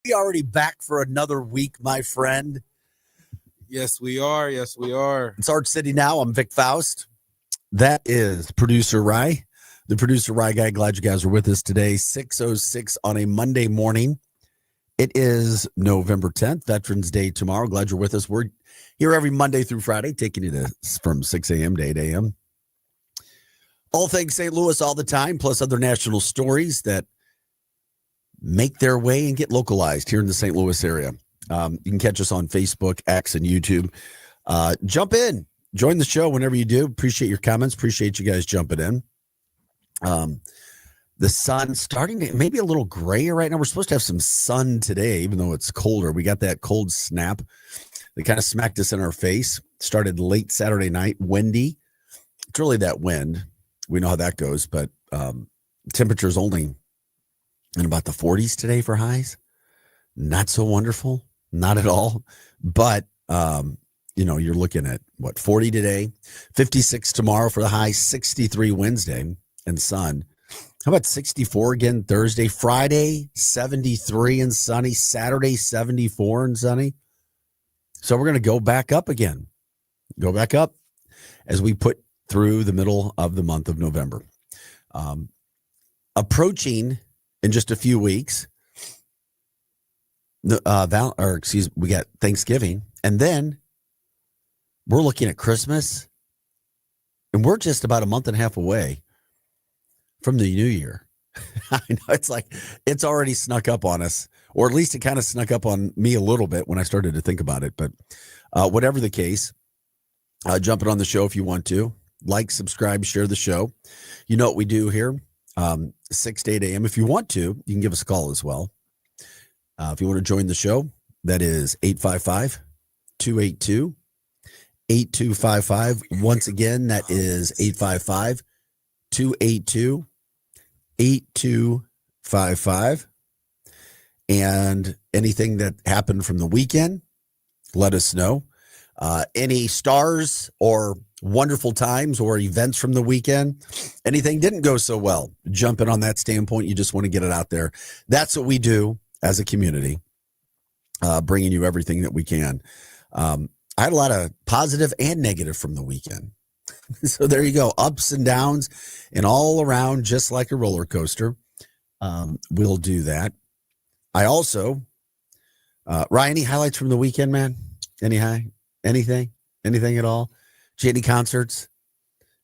We already back for another week, my friend. Yes, we are. Yes, we are. It's Art City now. I'm Vic Faust. That is producer Rye, the producer Rye guy. Glad you guys are with us today. 6:06 on a Monday morning. It is November 10th, Veterans Day tomorrow. Glad you're with us. We're here every Monday through Friday, taking you from 6 a.m. to 8 a.m. All things St. Louis all the time, plus other national stories that make their way and get localized here in the St. Louis area. You can catch us on Facebook, X, and YouTube. Jump in. Join the show whenever you do. Appreciate your comments. Appreciate you guys jumping in. The sun starting to maybe a little grayer right now. We're supposed to have some sun today, even though it's colder. We got that cold snap that kind of smacked us in our face. Started late Saturday night, windy. It's really that wind. We know how that goes, but temperature's only in about the 40s today for highs. Not so wonderful. Not at all. But, you're looking at, 40 today, 56 tomorrow for the high, 63 Wednesday and sun. How about 64 again Thursday? Friday, 73 and sunny. Saturday, 74 and sunny. So we're going to go back up again. Go back up as we put through the middle of the month of November. Approaching in just a few weeks, we got Thanksgiving, and then we're looking at Christmas, and we're just about a month and a half away from the new year. I know it's like it's already snuck up on us, or at least it kind of snuck up on me a little bit when I started to think about it. But whatever the case, jump in on the show if you want to. Like, subscribe, share the show. You know what we do here, 6 to 8 a.m. If you want to, you can give us a call as well. If you want to join the show, that is 855-282-8255. Once again, that is 855-282-8255. And anything that happened from the weekend, let us know. Any stars or wonderful times or events from the weekend, anything didn't go so well, jump in on that standpoint. You just want to get it out there. That's what we do as a community, bringing you everything that we can. I had a lot of positive and negative from the weekend. So there you go. Ups and downs and all around, just like a roller coaster. We'll do that. I also, Ryan, any highlights from the weekend, man? Anything at all? Did you any concerts?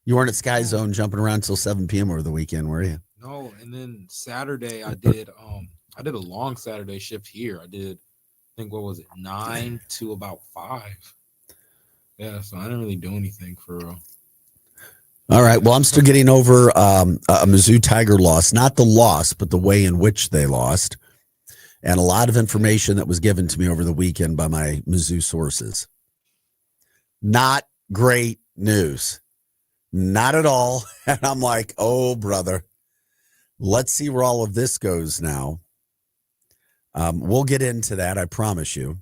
You weren't at Sky Zone jumping around till 7 p.m. over the weekend, were you? No, and then Saturday I did a long Saturday shift here. I did, I think, what was it, 9 to about 5. Yeah, so I didn't really do anything for real. All right. Well, I'm still getting over a Mizzou Tiger loss. Not the loss, but the way in which they lost. And a lot of information that was given to me over the weekend by my Mizzou sources. Not great news. Not at all. And I'm like, oh, brother, let's see where all of this goes now. We'll get into that, I promise you.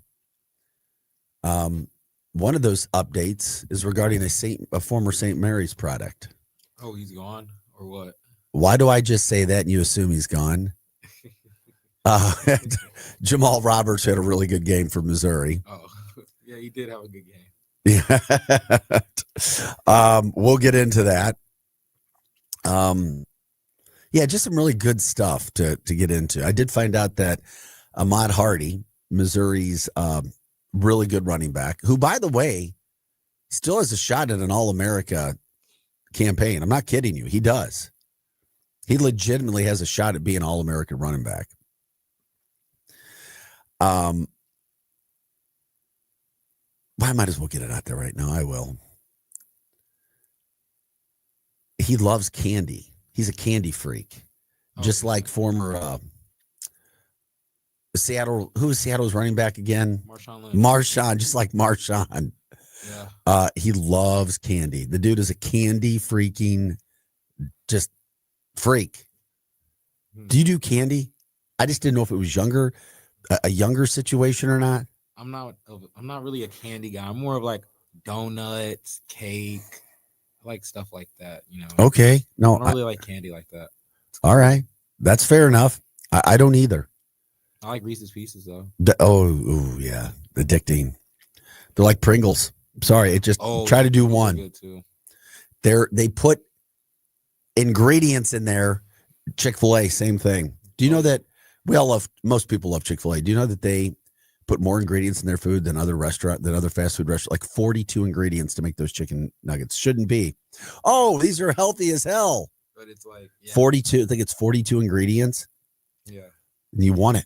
One of those updates is regarding a former St. Mary's product. Oh, he's gone or what? Why do I just say that and you assume he's gone? Jamal Roberts had a really good game for Missouri. Oh, yeah, he did have a good game. Yeah. We'll get into that. Yeah, just some really good stuff to get into. I did find out that Ahmad Hardy, Missouri's really good running back, who, by the way, still has a shot at an All-America campaign. I'm not kidding you. He does. He legitimately has a shot at being an All-American running back. Well, I might as well get it out there right now. I will. He loves candy. He's a candy freak. Just like former Seattle, who was Seattle's running back again? Marshawn, just like Marshawn. Yeah. He loves candy. The dude is a candy freaking just freak. Do you do candy? I just didn't know if it was a younger situation or not. I'm not really a candy guy. I'm more of like donuts, cake. I like stuff like that, Okay. No, I don't really like candy like that. All right. That's fair enough. I don't either. I like Reese's Pieces though. Ooh, yeah, addicting. They're like Pringles. Sorry, it just Oh try yeah, to do Pringles are one. good too. They put ingredients in there. Chick-fil-A, same thing. Do you Oh know yeah. that most people love Chick-fil-A? Do you know that they put more ingredients in their food than other fast food restaurants? Like 42 ingredients to make those chicken nuggets. Shouldn't be. Oh, these are healthy as hell. But it's like 42. I think it's 42 ingredients. Yeah. And you want it.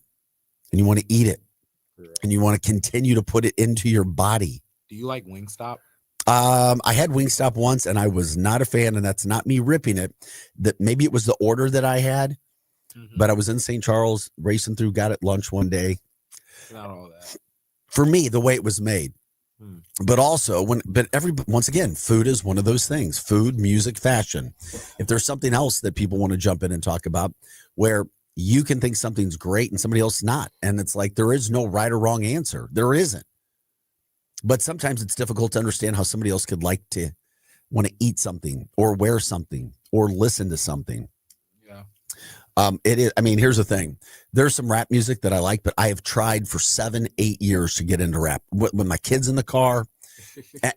And you want to eat it. Correct. And you want to continue to put it into your body. Do you like Wingstop? I had Wingstop once and I was not a fan, and that's not me ripping it. That maybe it was the order that I had, but I was in St. Charles racing through, got at lunch one day. Not all that. For me, the way it was made. But also once again, food is one of those things. Food, music, fashion. If there's something else that people want to jump in and talk about where you can think something's great and somebody else not. And it's like there is no right or wrong answer. There isn't. But sometimes it's difficult to understand how somebody else could like to want to eat something or wear something or listen to something. Yeah. It is. I mean, here's the thing. There's some rap music that I like, but I have tried for 7-8 years to get into rap. When my kid's in the car,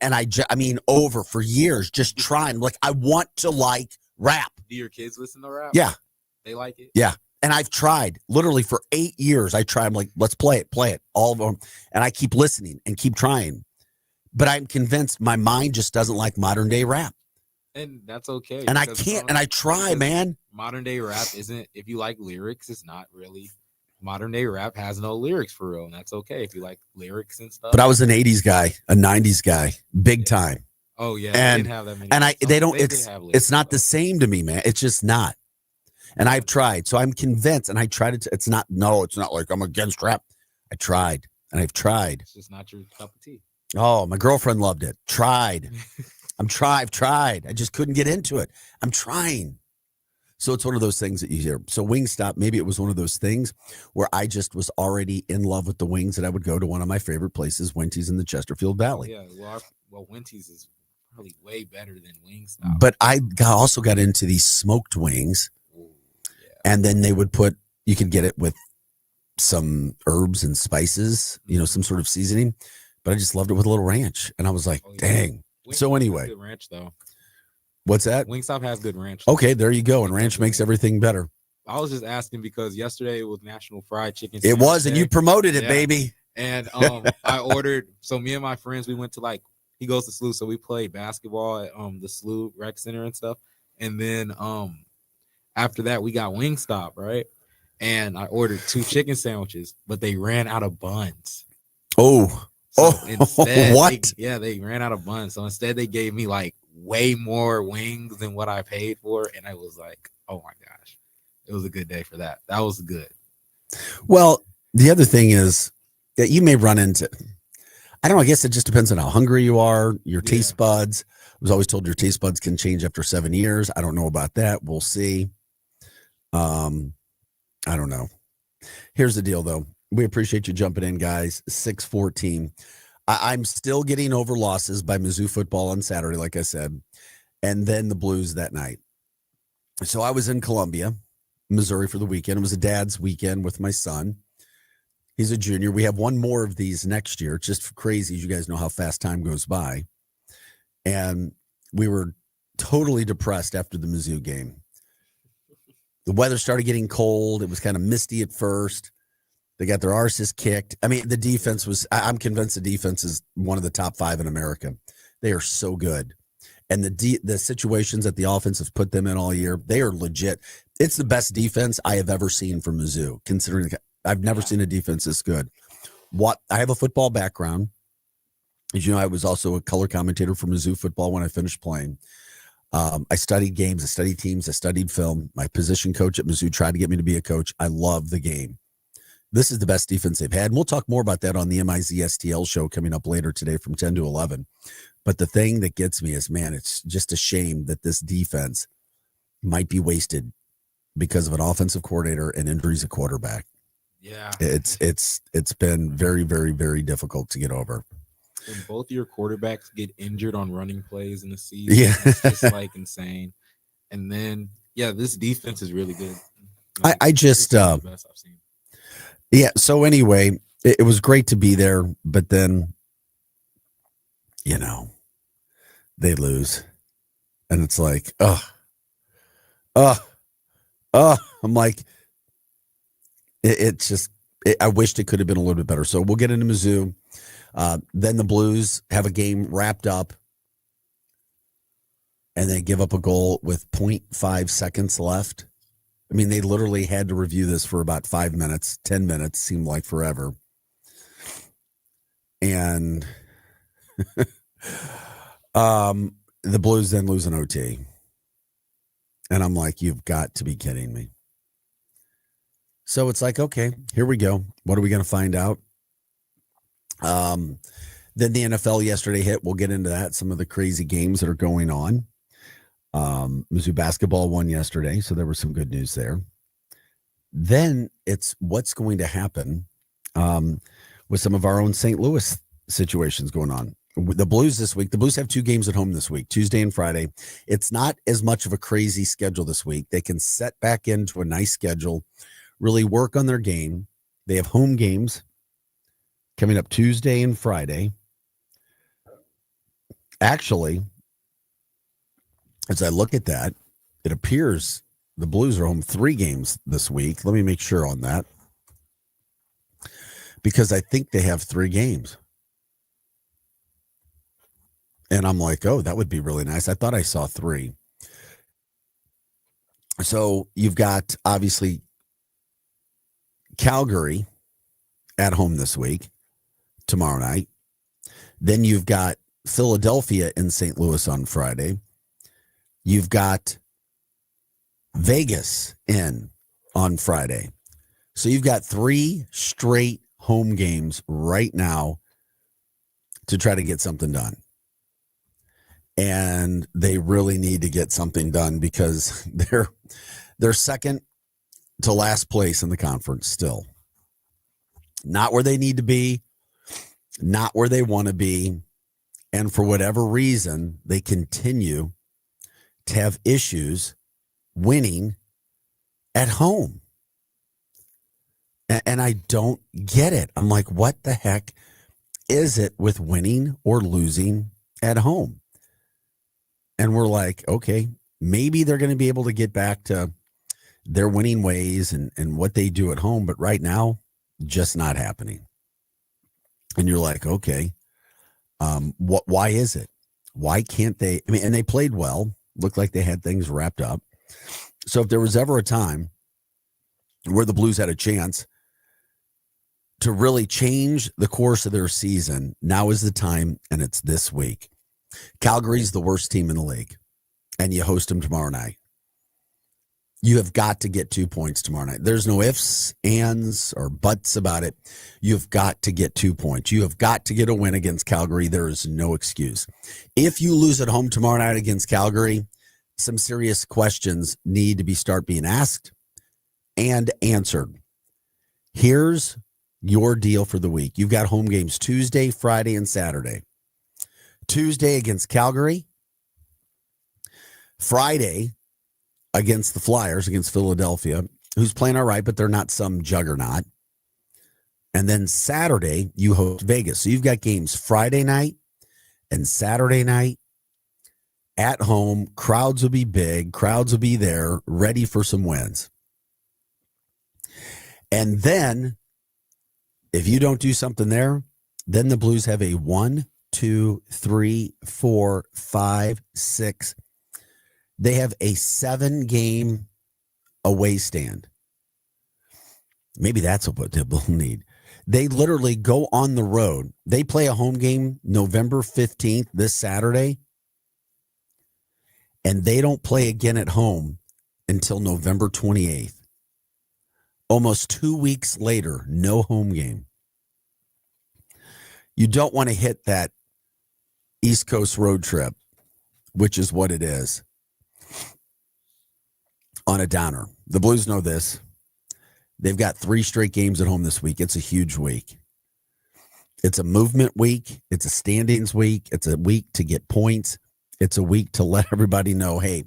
and I mean, over for years, just trying. Like, I want to like rap. Do your kids listen to rap? Yeah. They like it? Yeah. And I've tried literally for 8 years. I try. I'm like, let's play it, all of them. And I keep listening and keep trying. But I'm convinced my mind just doesn't like modern day rap. And that's okay. And I can't, and I try, man. Modern day rap isn't, if you like lyrics, it's not really. Modern day rap has no lyrics for real. And that's okay if you like lyrics and stuff. But I was an 80s guy, a 90s guy, big time. Oh, yeah. And, they didn't have that many. And they don't, they it's not the same to me, man. It's just not. And I've tried. So I'm convinced, and I tried it. It's not like I'm against rap. I tried, and I've tried. It's just not your cup of tea. Oh, my girlfriend loved it. Tried. I've tried. I just couldn't get into it. I'm trying. So it's one of those things that you hear. So Wingstop, maybe it was one of those things where I just was already in love with the wings that I would go to one of my favorite places, Winty's in the Chesterfield Valley. Yeah, well, Winty's is probably way better than Wingstop. But I also got into these smoked wings. Ooh, yeah. And then they would you could get it with some herbs and spices, some sort of seasoning. But I just loved it with a little ranch. And I was like, dang. Wingstop so anyway. Good ranch, though. What's that? Wingstop has good ranch. Okay, there you go. And ranch makes everything better. I was just asking because yesterday it was National Fried Chicken. It was, and you promoted it, baby. And I ordered. So me and my friends, we went to he goes to SLU, so we played basketball at the SLU Rec Center and stuff. And then after that, we got Wingstop, right? And I ordered 2 chicken sandwiches, but they ran out of buns. Oh. So instead, what? They ran out of buns. So instead, they gave me way more wings than what I paid for. And I was like, oh my gosh, it was a good day for that. That was good. Well, the other thing is that you may run into, I don't know, I guess it just depends on how hungry you are, your taste buds. I was always told your taste buds can change after 7 years. I don't know about that. We'll see. I don't know. Here's the deal, though. We appreciate you jumping in, guys. 6:14. I'm still getting over losses by Mizzou football on Saturday, like I said, and then the Blues that night. So I was in Columbia, Missouri for the weekend. It was a dad's weekend with my son. He's a junior. We have one more of these next year. It's just crazy. As you guys know how fast time goes by. And we were totally depressed after the Mizzou game. The weather started getting cold. It was kind of misty at first. They got their arses kicked. I mean, the defense was, I'm convinced the defense is one of the top 5 in America. They are so good. And the situations that the offense has put them in all year, they are legit. It's the best defense I have ever seen from Mizzou, considering I've never seen a defense this good. I have a football background. As you know, I was also a color commentator for Mizzou football when I finished playing. I studied games, I studied teams, I studied film. My position coach at Mizzou tried to get me to be a coach. I love the game. This is the best defense they've had. And we'll talk more about that on the MIZ STL show coming up later today from 10 to 11. But the thing that gets me is, man, it's just a shame that this defense might be wasted because of an offensive coordinator and injuries at quarterback. Yeah. It's been very, very, very difficult to get over. When both your quarterbacks get injured on running plays in the season, it's just insane. And then, this defense is really good. I just, the best I've seen. Yeah. So anyway, it was great to be there, but then, you know, they lose. And it's like, uh, I'm like, it's just, I wished it could have been a little bit better. So we'll get into Mizzou. Then the Blues have a game wrapped up and they give up a goal with 0.5 seconds left. I mean, they literally had to review this for about 5 minutes, 10 minutes, seemed like forever. And the Blues then lose an OT. And I'm like, you've got to be kidding me. So it's like, okay, here we go. What are we going to find out? Then the NFL yesterday hit. We'll get into that. Some of the crazy games that are going on. Mizzou basketball won yesterday, so there was some good news there. Then it's what's going to happen with some of our own St. Louis situations going on. The Blues this week, the Blues have 2 games at home this week, Tuesday and Friday. It's not as much of a crazy schedule this week. They can set back into a nice schedule, really work on their game. They have home games coming up Tuesday and Friday. Actually, as I look at that, it appears the Blues are home 3 games this week. Let me make sure on that, because I think they have 3 games. And I'm like, oh, that would be really nice. I thought I saw 3. So you've got, obviously, Calgary at home this week, tomorrow night. Then you've got Philadelphia in St. Louis on Friday. You've got Vegas in on Friday. So you've got 3 straight home games right now to try to get something done. And they really need to get something done because they're second to last place in the conference still. Not where they need to be, not where they want to be. And for whatever reason, they continue to have issues winning at home. And I don't get it. I'm like, what the heck is it with winning or losing at home? And we're like, okay, maybe they're going to be able to get back to their winning ways and what they do at home. But right now, just not happening. And you're like, okay, why is it? Why can't they? I mean, and they played well, looked like they had things wrapped up. So if there was ever a time where the Blues had a chance to really change the course of their season, now is the time, and it's this week. Calgary's the worst team in the league, and you host them tomorrow night. You have got to get 2 points tomorrow night. There's no ifs, ands, or buts about it. You've got to get 2 points. You have got to get a win against Calgary. There is no excuse. If you lose at home tomorrow night against Calgary, some serious questions need to start being asked and answered. Here's your deal for the week. You've got home games Tuesday, Friday, and Saturday. Tuesday against Calgary. Friday against the Flyers, against Philadelphia, who's playing all right, but they're not some juggernaut. And then Saturday, you host Vegas. So you've got games Friday night and Saturday night at home. Crowds will be big. Crowds will be there, ready for some wins. And then, if you don't do something there, then the Blues have a 1, 2, 3, 4, 5, 6. They have a 7-game away stand. Maybe that's what they will need. They literally go on the road. They play a home game November 15th, this Saturday, and they don't play again at home until November 28th. Almost 2 weeks later, no home game. You don't want to hit that East Coast road trip, which is what it is, on a downer. The Blues know this. They've got 3 straight games at home this week. It's a huge week. It's a movement week. It's a standings week. It's a week to get points. It's a week to let everybody know, hey,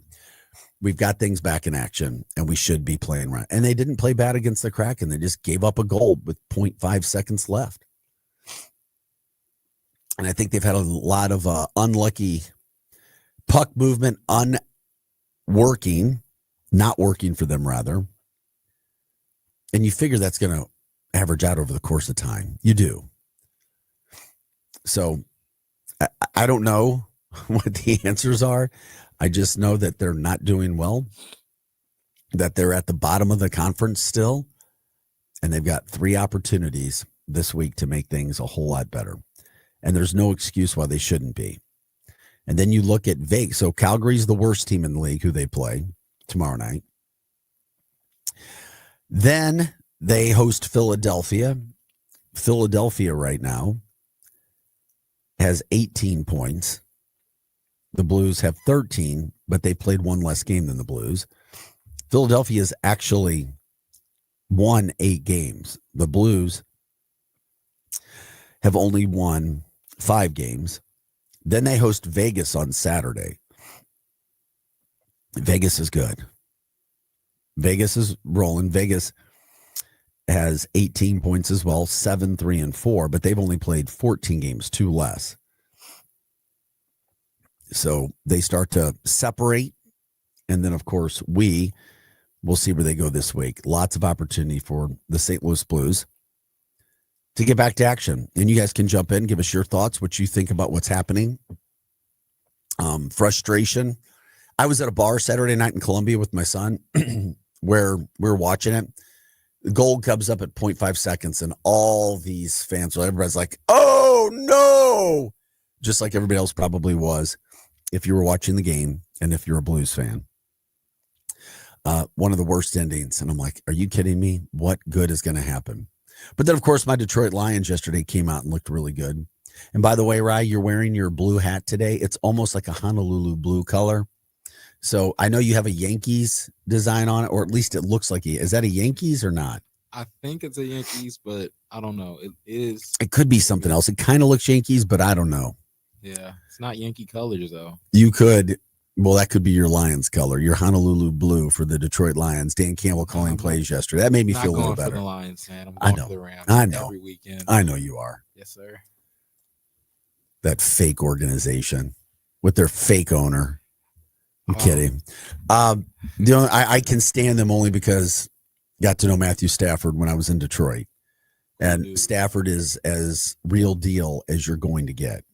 we've got things back in action, and we should be playing right. And they didn't play bad against the Kraken. They just gave up a goal with 0.5 seconds left. And I think they've had a lot of unlucky puck movement, not working for them, rather. And you figure that's going to average out over the course of time. You do. So I don't know what the answers are. I just know that they're not doing well, that they're at the bottom of the conference still, and they've got 3 opportunities this week to make things a whole lot better. And there's no excuse why they shouldn't be. And then you look at Vegas. So Calgary's the worst team in the league who they play tomorrow night. Then they host Philadelphia. Philadelphia right now has 18 points. The Blues have 13, but they played one less game than the Blues. Philadelphia has actually won 8 games. The Blues have only won 5 games. Then they host Vegas on Saturday. Vegas is good. Vegas is rolling. Vegas has 18 points as well, 7, 3, and 4, but they've only played 14 games, 2 less. So they start to separate. And then, of course, we'll see where they go this week. Lots of opportunity for the St. Louis Blues to get back to action. And you guys can jump in, give us your thoughts, what you think about what's happening. Frustration. I was at a bar Saturday night in Columbia with my son where we were watching it. The goal comes up at 0.5 seconds, and all these fans, everybody's like, oh, no, just like everybody else probably was if you were watching the game and if you're a Blues fan. One of the worst endings. And I'm like, are you kidding me? What good is going to happen? But then, of course, my Detroit Lions yesterday came out and looked really good. And by the way, Rye, you're wearing your blue hat today. It's almost like a Honolulu blue color. So I know you have a Yankees design on it, or at least it looks like it. Is that a Yankees or not? I think it's a Yankees, but I don't know. It is. It could be something else. It kind of looks Yankees, but I don't know. Yeah, it's not Yankee colors, though. You could. Well, that could be your Lions color, your Honolulu blue for the Detroit Lions. Dan Campbell calling plays yesterday. That made me feel a little better. For the Lions, man. I'm I going know. for the Rams I know. every weekend. I know you are. Yes, sir. That fake organization with their fake owner. I'm kidding. I can stand them only because I got to know Matthew Stafford when I was in Detroit. And Stafford is as real deal as you're going to get.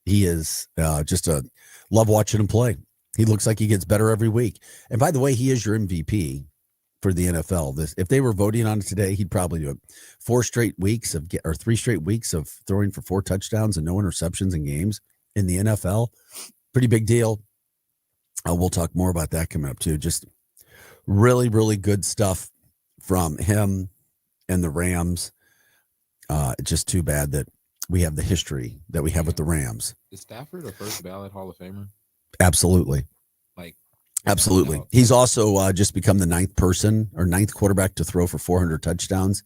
He is just love watching him play. He looks like he gets better every week. And by the way, he is your MVP for the NFL. If they were voting on it today, he'd probably do it. 3 straight weeks of throwing for 4 touchdowns and no interceptions in games in the NFL. Pretty big deal. We'll talk more about that coming up too. Just really, really good stuff from him and the Rams. It's just too bad that we have the history that we have with the Rams. Is Stafford a first ballot Hall of Famer? Absolutely. Absolutely. He's also just become the 9th quarterback to throw for 400 touchdowns.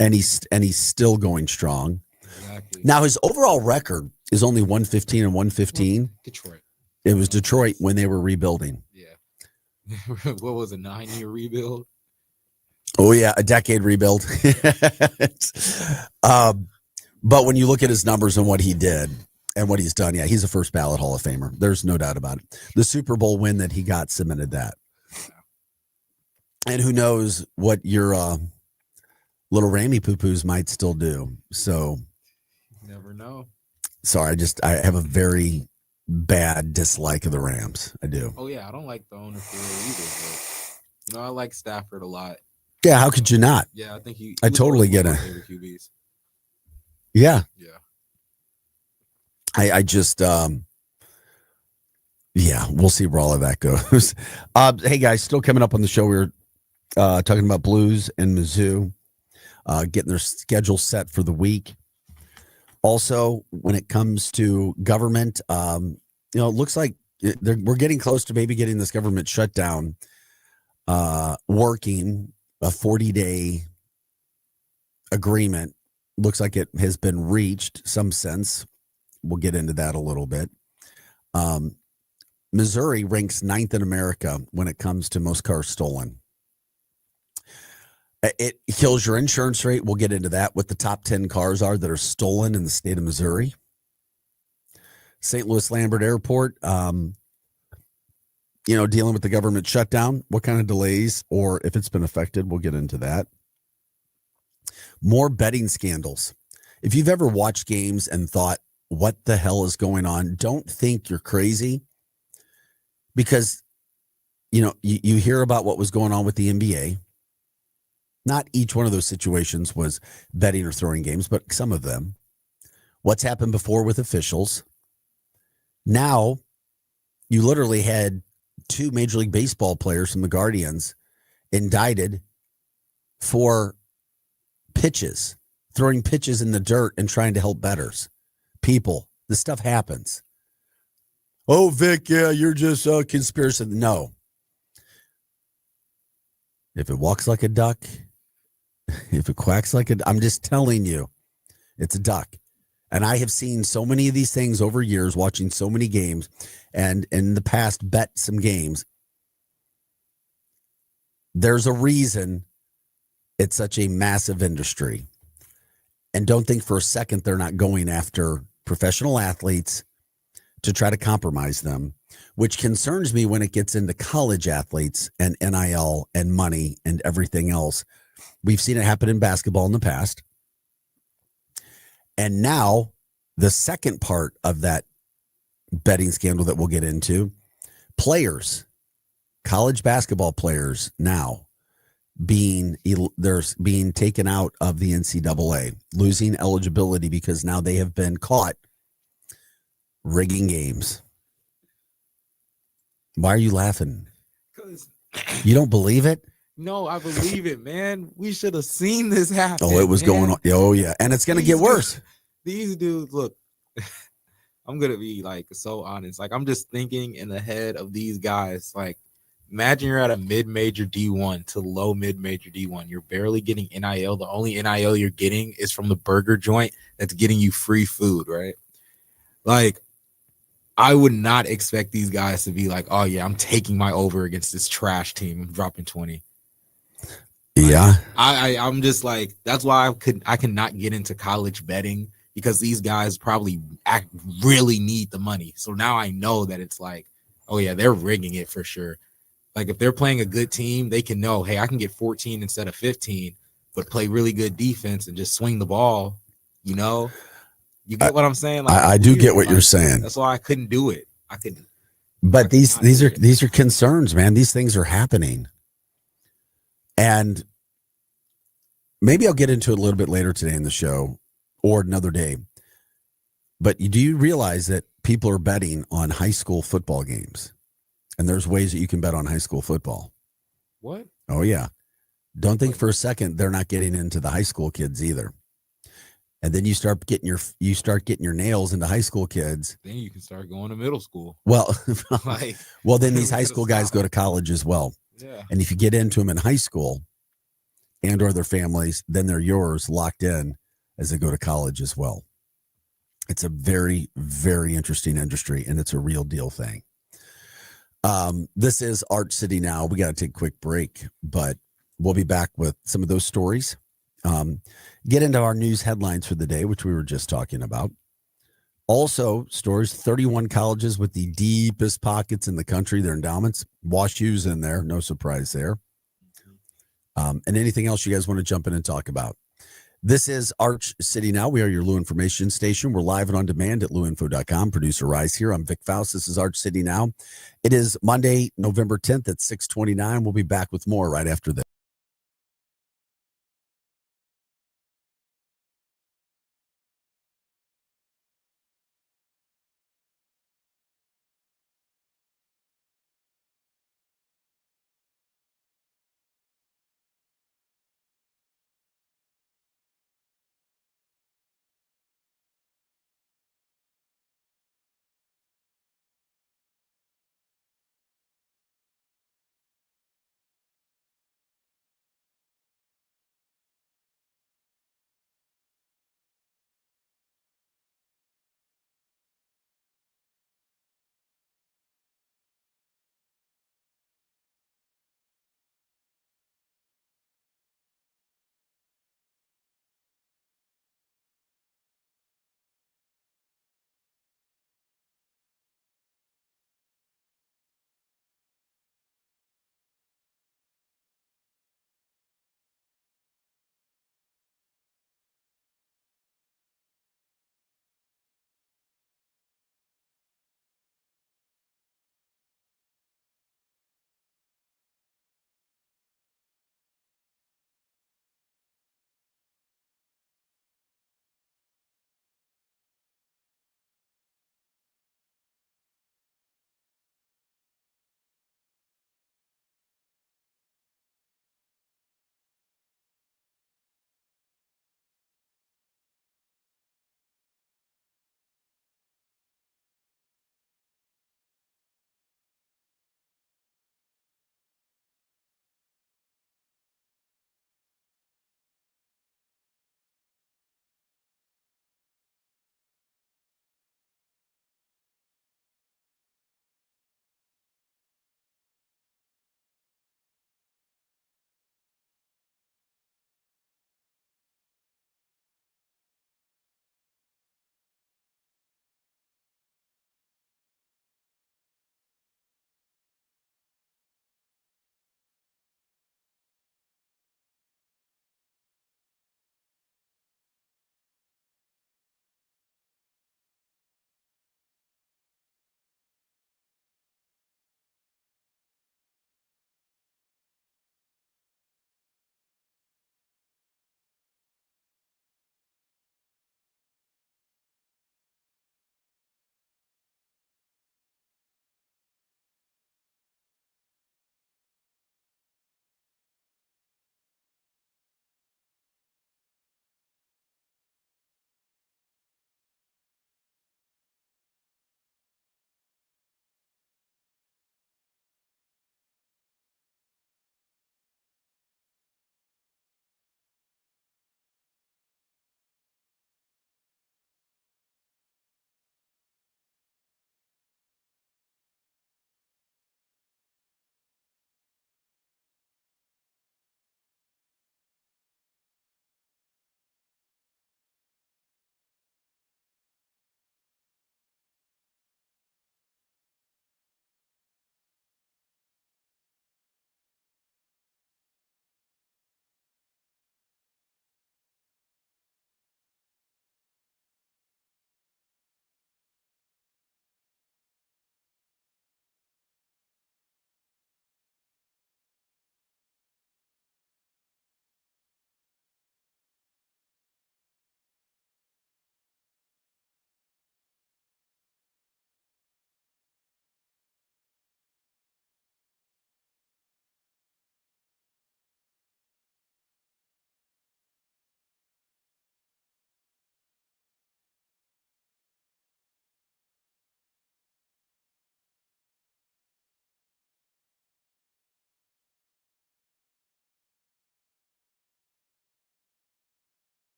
And he's still going strong. Exactly. Now his overall record is only 115 and 115. Detroit. It was Detroit when they were rebuilding. Yeah. What was a 9-year rebuild? Oh yeah, a decade rebuild. But when you look at his numbers and what he did and what he's done, yeah, he's a first ballot Hall of Famer. There's no doubt about it. The Super Bowl win that he got cemented that. And who knows what your little Rammy poo-poos might still do. So never know. Sorry, I have a very bad dislike of the Rams. I do. Oh yeah, I don't like the owner for either. But, I like Stafford a lot. Yeah, how could you not? Yeah, I think I totally get it. QBs. Yeah. Yeah. I just we'll see where all of that goes. Hey guys, still coming up on the show, we're talking about Blues and Mizzou getting their schedule set for the week. Also, when it comes to government, it looks like we're getting close to maybe getting this government shutdown working. A 40-day agreement looks like it has been reached, some sense. We'll get into that a little bit. Missouri ranks ninth in America when it comes to most cars stolen. It kills your insurance rate. We'll get into that. What the top 10 cars are that are stolen in the state of Missouri. St. Louis Lambert Airport, dealing with the government shutdown, what kind of delays, or if it's been affected, we'll get into that. More betting scandals. If you've ever watched games and thought, what the hell is going on? Don't think you're crazy, because, you hear about what was going on with the NBA. Not each one of those situations was betting or throwing games, but some of them. What's happened before with officials. Now, you literally had 2 Major League Baseball players from the Guardians indicted for pitches, throwing pitches in the dirt and trying to help bettors. People, this stuff happens. Oh, Vic, yeah, you're just a conspiracy. No. If it walks like a duck, if it quacks like I'm just telling you, it's a duck. And I have seen so many of these things over years, watching so many games, and in the past bet some games. There's a reason it's such a massive industry. And don't think for a second they're not going after professional athletes to try to compromise them, which concerns me when it gets into college athletes and NIL and money and everything else. We've seen it happen in basketball in the past. And now the second part of that betting scandal that we'll get into, players, college basketball players now being taken out of the NCAA, losing eligibility because now they have been caught rigging games. Why are you laughing? Because you don't believe it? No, I believe it, man. We should have seen this happen. Oh, it was going on. Oh, yeah. And it's going to get worse. These dudes, look, I'm going to be like so honest. Like, I'm just thinking in the head of these guys. Like, imagine you're at a mid-major D1 to low mid-major D1. You're barely getting NIL. The only NIL you're getting is from the burger joint that's getting you free food, right? Like, I would not expect these guys to be like, oh, yeah, I'm taking my over against this trash team. I'm dropping 20. Like, yeah. I'm just like, that's why I cannot get into college betting, because these guys probably really need the money. So now I know that it's like, oh, yeah, they're rigging it for sure. Like, if they're playing a good team, they can know, hey, I can get 14 instead of 15, but play really good defense and just swing the ball. You get what I'm saying? Like, I do get what you're saying. That's why I couldn't do it. I couldn't. But these are concerns, man. These things are happening. And maybe I'll get into it a little bit later today in the show or another day. But do you realize that people are betting on high school football games? And there's ways that you can bet on high school football. What? Oh, yeah. Don't think for a second they're not getting into the high school kids either. And then you start getting your nails into high school kids. Then you can start going to middle school. Well, then these high school guys go to college as well. Yeah. And if you get into them in high school and or their families, then they're yours locked in as they go to college as well. It's a very, very interesting industry, and it's a real deal thing. This is Art City Now. We got to take a quick break, but we'll be back with some of those stories. Get into our news headlines for the day, which we were just talking about. Also, stories, 31 colleges with the deepest pockets in the country, their endowments. WashU's in there, no surprise there. And anything else you guys want to jump in and talk about. This is Arch City Now. We are your Lou Information Station. We're live and on demand at louinfo.com. Producer Rise here. I'm Vic Faust. This is Arch City Now. It is Monday, November 10th at 6:29. We'll be back with more right after this.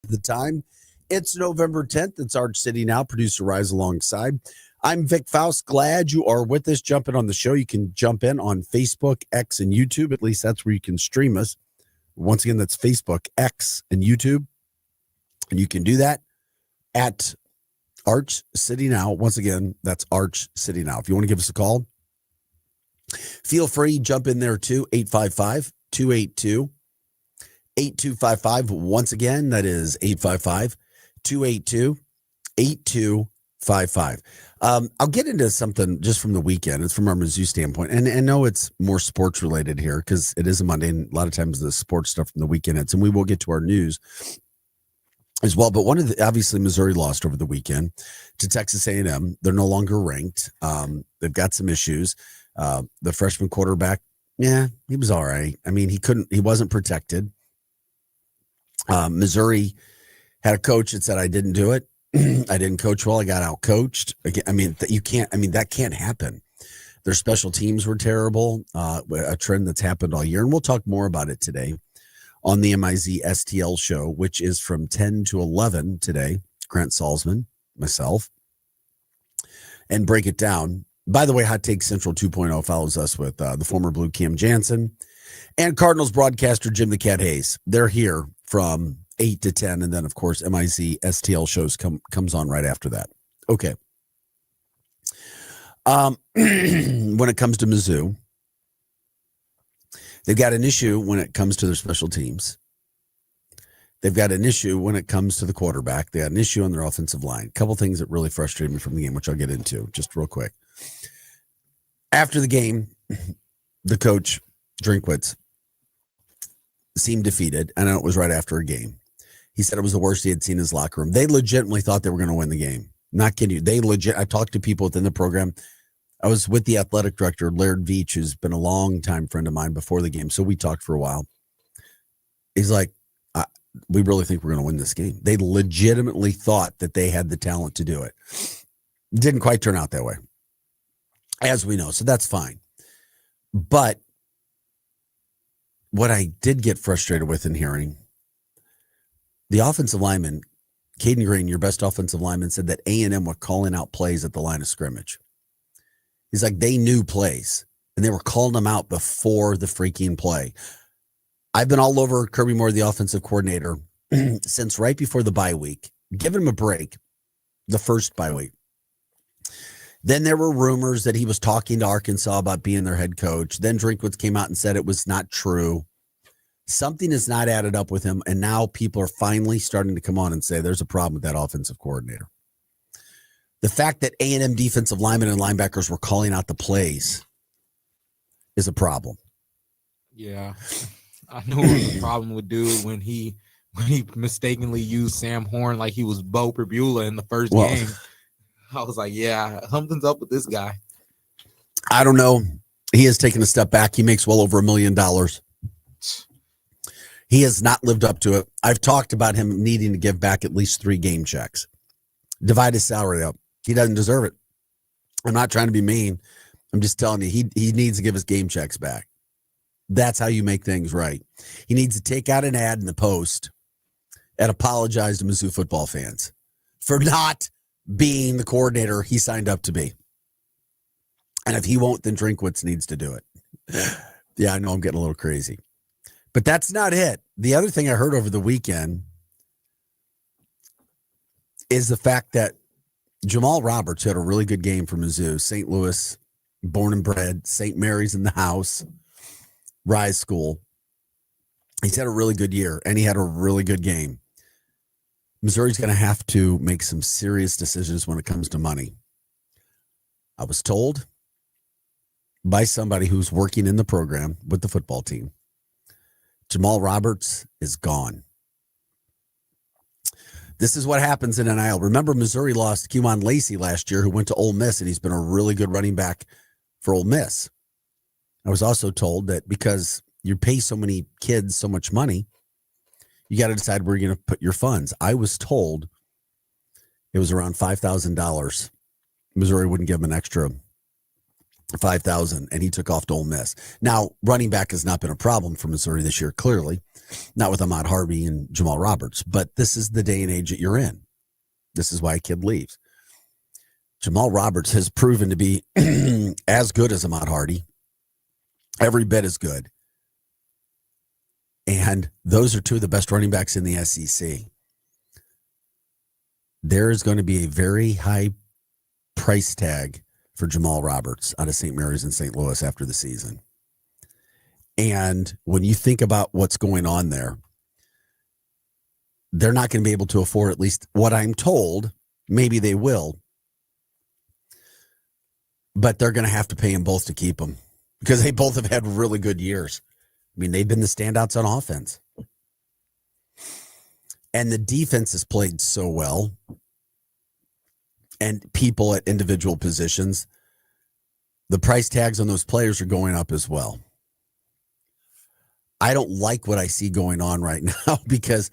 the time. It's November 10th. It's Arch City Now. Producer Rise alongside. I'm Vic Faust. Glad you are with us. Jumping on the show. You can jump in on Facebook, X, and YouTube. At least that's where you can stream us. Once again, that's Facebook, X, and YouTube. And you can do that at Arch City Now. Once again, that's Arch City Now. If you want to give us a call, feel free. Jump in there too. 855-282-8255. Once again, that is 855-282-8255. I'll get into something just from the weekend. It's from our Mizzou standpoint. And I know it's more sports related here because it is a Monday, and a lot of times the sports stuff from the weekend hits, and we will get to our news as well. But obviously Missouri lost over the weekend to Texas A&M. They're no longer ranked. They've got some issues. The freshman quarterback, he was all right. I mean, he wasn't protected. Missouri had a coach that said, I didn't do it. I didn't coach well. I got out coached. I mean, that can't happen. Their special teams were terrible. A trend that's happened all year. And we'll talk more about it today on the MIZ STL show, which is from 10 to 11 today. Grant Salzman, myself, and break it down. By the way, Hot Take Central 2.0 follows us with the former Blue Cam Jansen and Cardinals broadcaster Jim the Cat Hayes. They're here from 8 to 10. And then, of course, MIZ STL shows comes on right after that. Okay. When it comes to Mizzou, they've got an issue when it comes to their special teams. They've got an issue when it comes to the quarterback. They got an issue on their offensive line. A couple things that really frustrated me from the game, which I'll get into just real quick. After the game, the coach, Drinkwitz, seemed defeated. I know it was right after a game. He said it was the worst he had seen in his locker room. They legitimately thought they were going to win the game. Not kidding you. I talked to people within the program. I was with the athletic director, Laird Veach, who's been a long time friend of mine before the game. So we talked for a while. He's like, we really think we're going to win this game. They legitimately thought that they had the talent to do it. Didn't quite turn out that way, as we know. So that's fine. But what I did get frustrated with in hearing, the offensive lineman, Caden Green, your best offensive lineman, said that A&M were calling out plays at the line of scrimmage. He's like, they knew plays, and they were calling them out before the freaking play. I've been all over Kirby Moore, the offensive coordinator, since right before the bye week. Give him a break, the first bye week. Then there were rumors that he was talking to Arkansas about being their head coach. Then Drinkwitz came out and said it was not true. Something has not added up with him, and now people are finally starting to come on and say there's a problem with that offensive coordinator. The fact that A&M defensive linemen and linebackers were calling out the plays is a problem. Yeah, I knew it was a problem with dude when he mistakenly used Sam Horn like he was Bo Perbula in the first game. I was like, yeah, something's up with this guy. I don't know. He has taken a step back. He makes well over $1 million. He has not lived up to it. I've talked about him needing to give back at least 3 game checks. Divide his salary up. He doesn't deserve it. I'm not trying to be mean. I'm just telling you, he needs to give his game checks back. That's how you make things right. He needs to take out an ad in the Post and apologize to Mizzou football fans for not being the coordinator he signed up to be. And if he won't, then Drinkwitz needs to do it. Yeah, I know I'm getting a little crazy. But that's not it. The other thing I heard over the weekend is the fact that Jamal Roberts had a really good game for Mizzou. St. Louis, born and bred, St. Mary's in the house, Rise School. He's had a really good year, and he had a really good game. Missouri's going to have to make some serious decisions when it comes to money. I was told by somebody who's working in the program with the football team, Jamal Roberts is gone. This is what happens in NIL. Remember, Missouri lost Kewan Lacey last year, who went to Ole Miss, and he's been a really good running back for Ole Miss. I was also told that because you pay so many kids so much money, you got to decide where you're going to put your funds. I was told it was around $5,000. Missouri wouldn't give him an extra 5,000, and he took off to Ole Miss. Now, running back has not been a problem for Missouri this year, clearly, not with Ahmad Harvey and Jamal Roberts, but this is the day and age that you're in. This is why a kid leaves. Jamal Roberts has proven to be as good as Ahmad Hardy, every bit as good. And those are two of the best running backs in the SEC. There is going to be a very high price tag for Jamal Roberts out of St. Mary's in St. Louis after the season. And when you think about what's going on there, they're not going to be able to afford, at least what I'm told. Maybe they will, but they're going to have to pay them both to keep them because they both have had really good years. I mean, they've been the standouts on offense. And the defense has played so well. And people at individual positions, the price tags on those players are going up as well. I don't like what I see going on right now because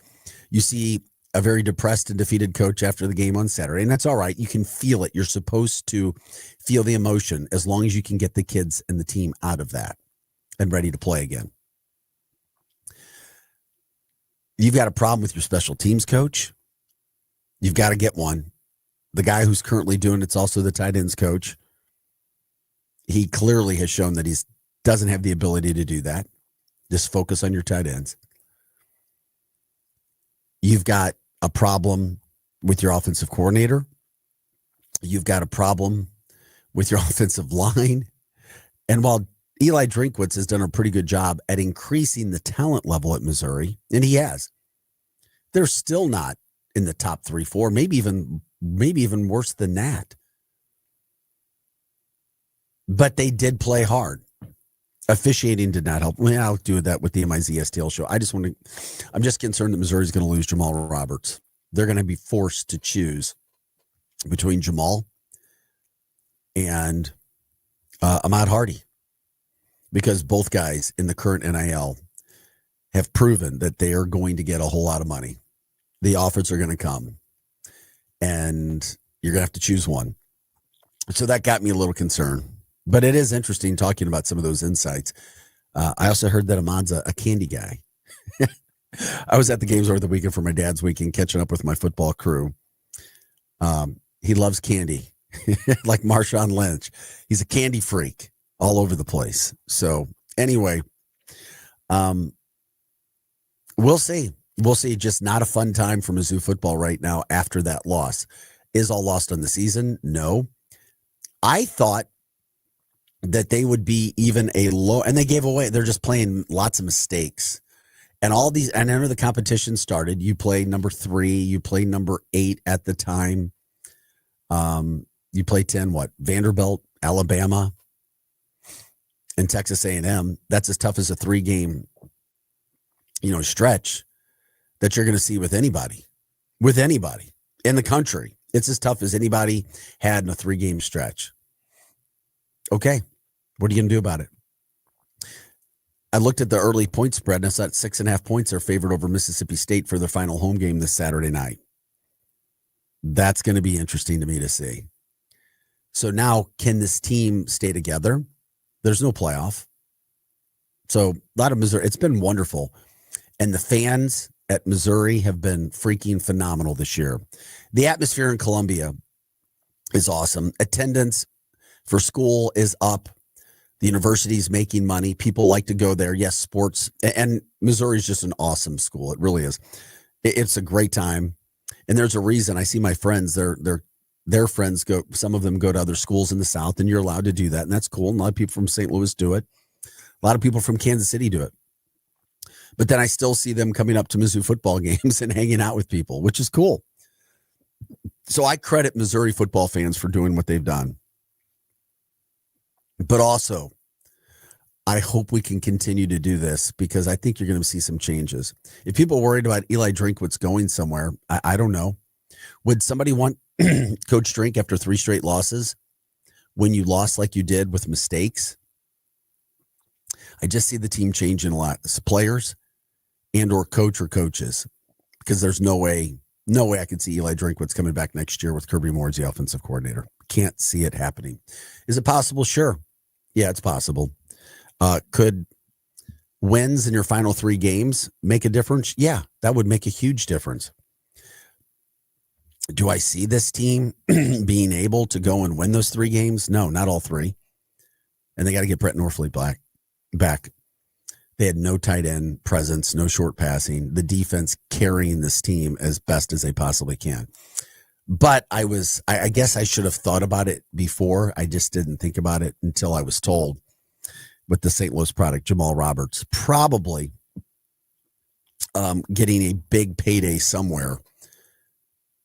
you see a very depressed and defeated coach after the game on Saturday, and that's all right. You can feel it. You're supposed to feel the emotion as long as you can get the kids and the team out of that and ready to play again. You've got a problem with your special teams coach. You've got to get one. The guy who's currently doing it's also the tight ends coach. He clearly has shown that he doesn't have the ability to do that. Just focus on your tight ends. You've got a problem with your offensive coordinator. You've got a problem with your offensive line. And while Eli Drinkwitz has done a pretty good job at increasing the talent level at Missouri, and he has, they're still not in the top 3-4, maybe even worse than that. But they did play hard. Officiating did not help. Well, I'll do that with the MIZ STL show. I'm just concerned that Missouri's going to lose Jamal Roberts. They're going to be forced to choose between Jamal and Ahmad Hardy, because both guys in the current NIL have proven that they are going to get a whole lot of money. The offers are going to come, and you're going to have to choose one. So that got me a little concerned. But it is interesting talking about some of those insights. I also heard that Ahmad's a candy guy. I was at the games over the weekend for my dad's weekend, catching up with my football crew. He loves candy, like Marshawn Lynch. He's a candy freak all over the place. So anyway, we'll see. We'll see. Just not a fun time for Mizzou football right now after that loss. Is all lost on the season? No. I thought that they would be even a low, and they gave away, they're just playing lots of mistakes. And all these, and I know the competition started. You play number 3, you play number 8 at the time. You play 10, Vanderbilt, Alabama, and Texas A&M. That's as tough as a 3-game, stretch that you're going to see with anybody in the country. It's as tough as anybody had in a 3-game stretch. Okay, what are you going to do about it? I looked at the early point spread, and I saw 6.5 points are favored over Mississippi State for their final home game this Saturday night. That's going to be interesting to me to see. So now, can this team stay together? There's no playoff. So a lot of Missouri, it's been wonderful. And the fans at Missouri have been freaking phenomenal this year. The atmosphere in Columbia is awesome. Attendance for school is up. The university's making money. People like to go there. Yes, sports. And Missouri is just an awesome school. It really is. It's a great time. And there's a reason. I see my friends, their friends go, some of them go to other schools in the South, and you're allowed to do that. And that's cool. And a lot of people from St. Louis do it. A lot of people from Kansas City do it. But then I still see them coming up to Mizzou football games and hanging out with people, which is cool. So I credit Missouri football fans for doing what they've done. But also, I hope we can continue to do this, because I think you're going to see some changes. If people are worried about Eli Drinkwitz going somewhere, I don't know. Would somebody want Coach Drink after 3 straight losses when you lost like you did with mistakes? I just see the team changing a lot. It's players and or coach or coaches, because there's no way I could see Eli Drinkwitz coming back next year with Kirby Moore as the offensive coordinator. Can't see it happening. Is it possible? Sure. Yeah, it's possible. Could wins in your final 3 games make a difference? Yeah, that would make a huge difference. Do I see this team being able to go and win those 3 games? No, not all 3. And they got to get Brett Norfleet back. They had no tight end presence, no short passing. The defense carrying this team as best as they possibly can. But I guess I should have thought about it before. I just didn't think about it until I was told with the St. Louis product, Jamal Roberts, probably getting a big payday somewhere.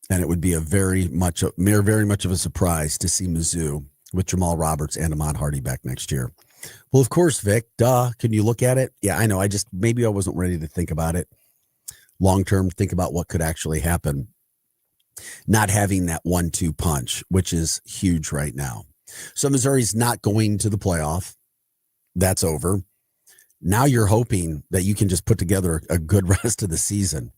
And it would be very much of a surprise to see Mizzou with Jamal Roberts and Ahmad Hardy back next year. Well, of course, Vic, duh. Can you look at it? Yeah, I know. Maybe I wasn't ready to think about it long term, think about what could actually happen. Not having that 1-2 punch, which is huge right now. So Missouri's not going to the playoff. That's over. Now you're hoping that you can just put together a good rest of the season.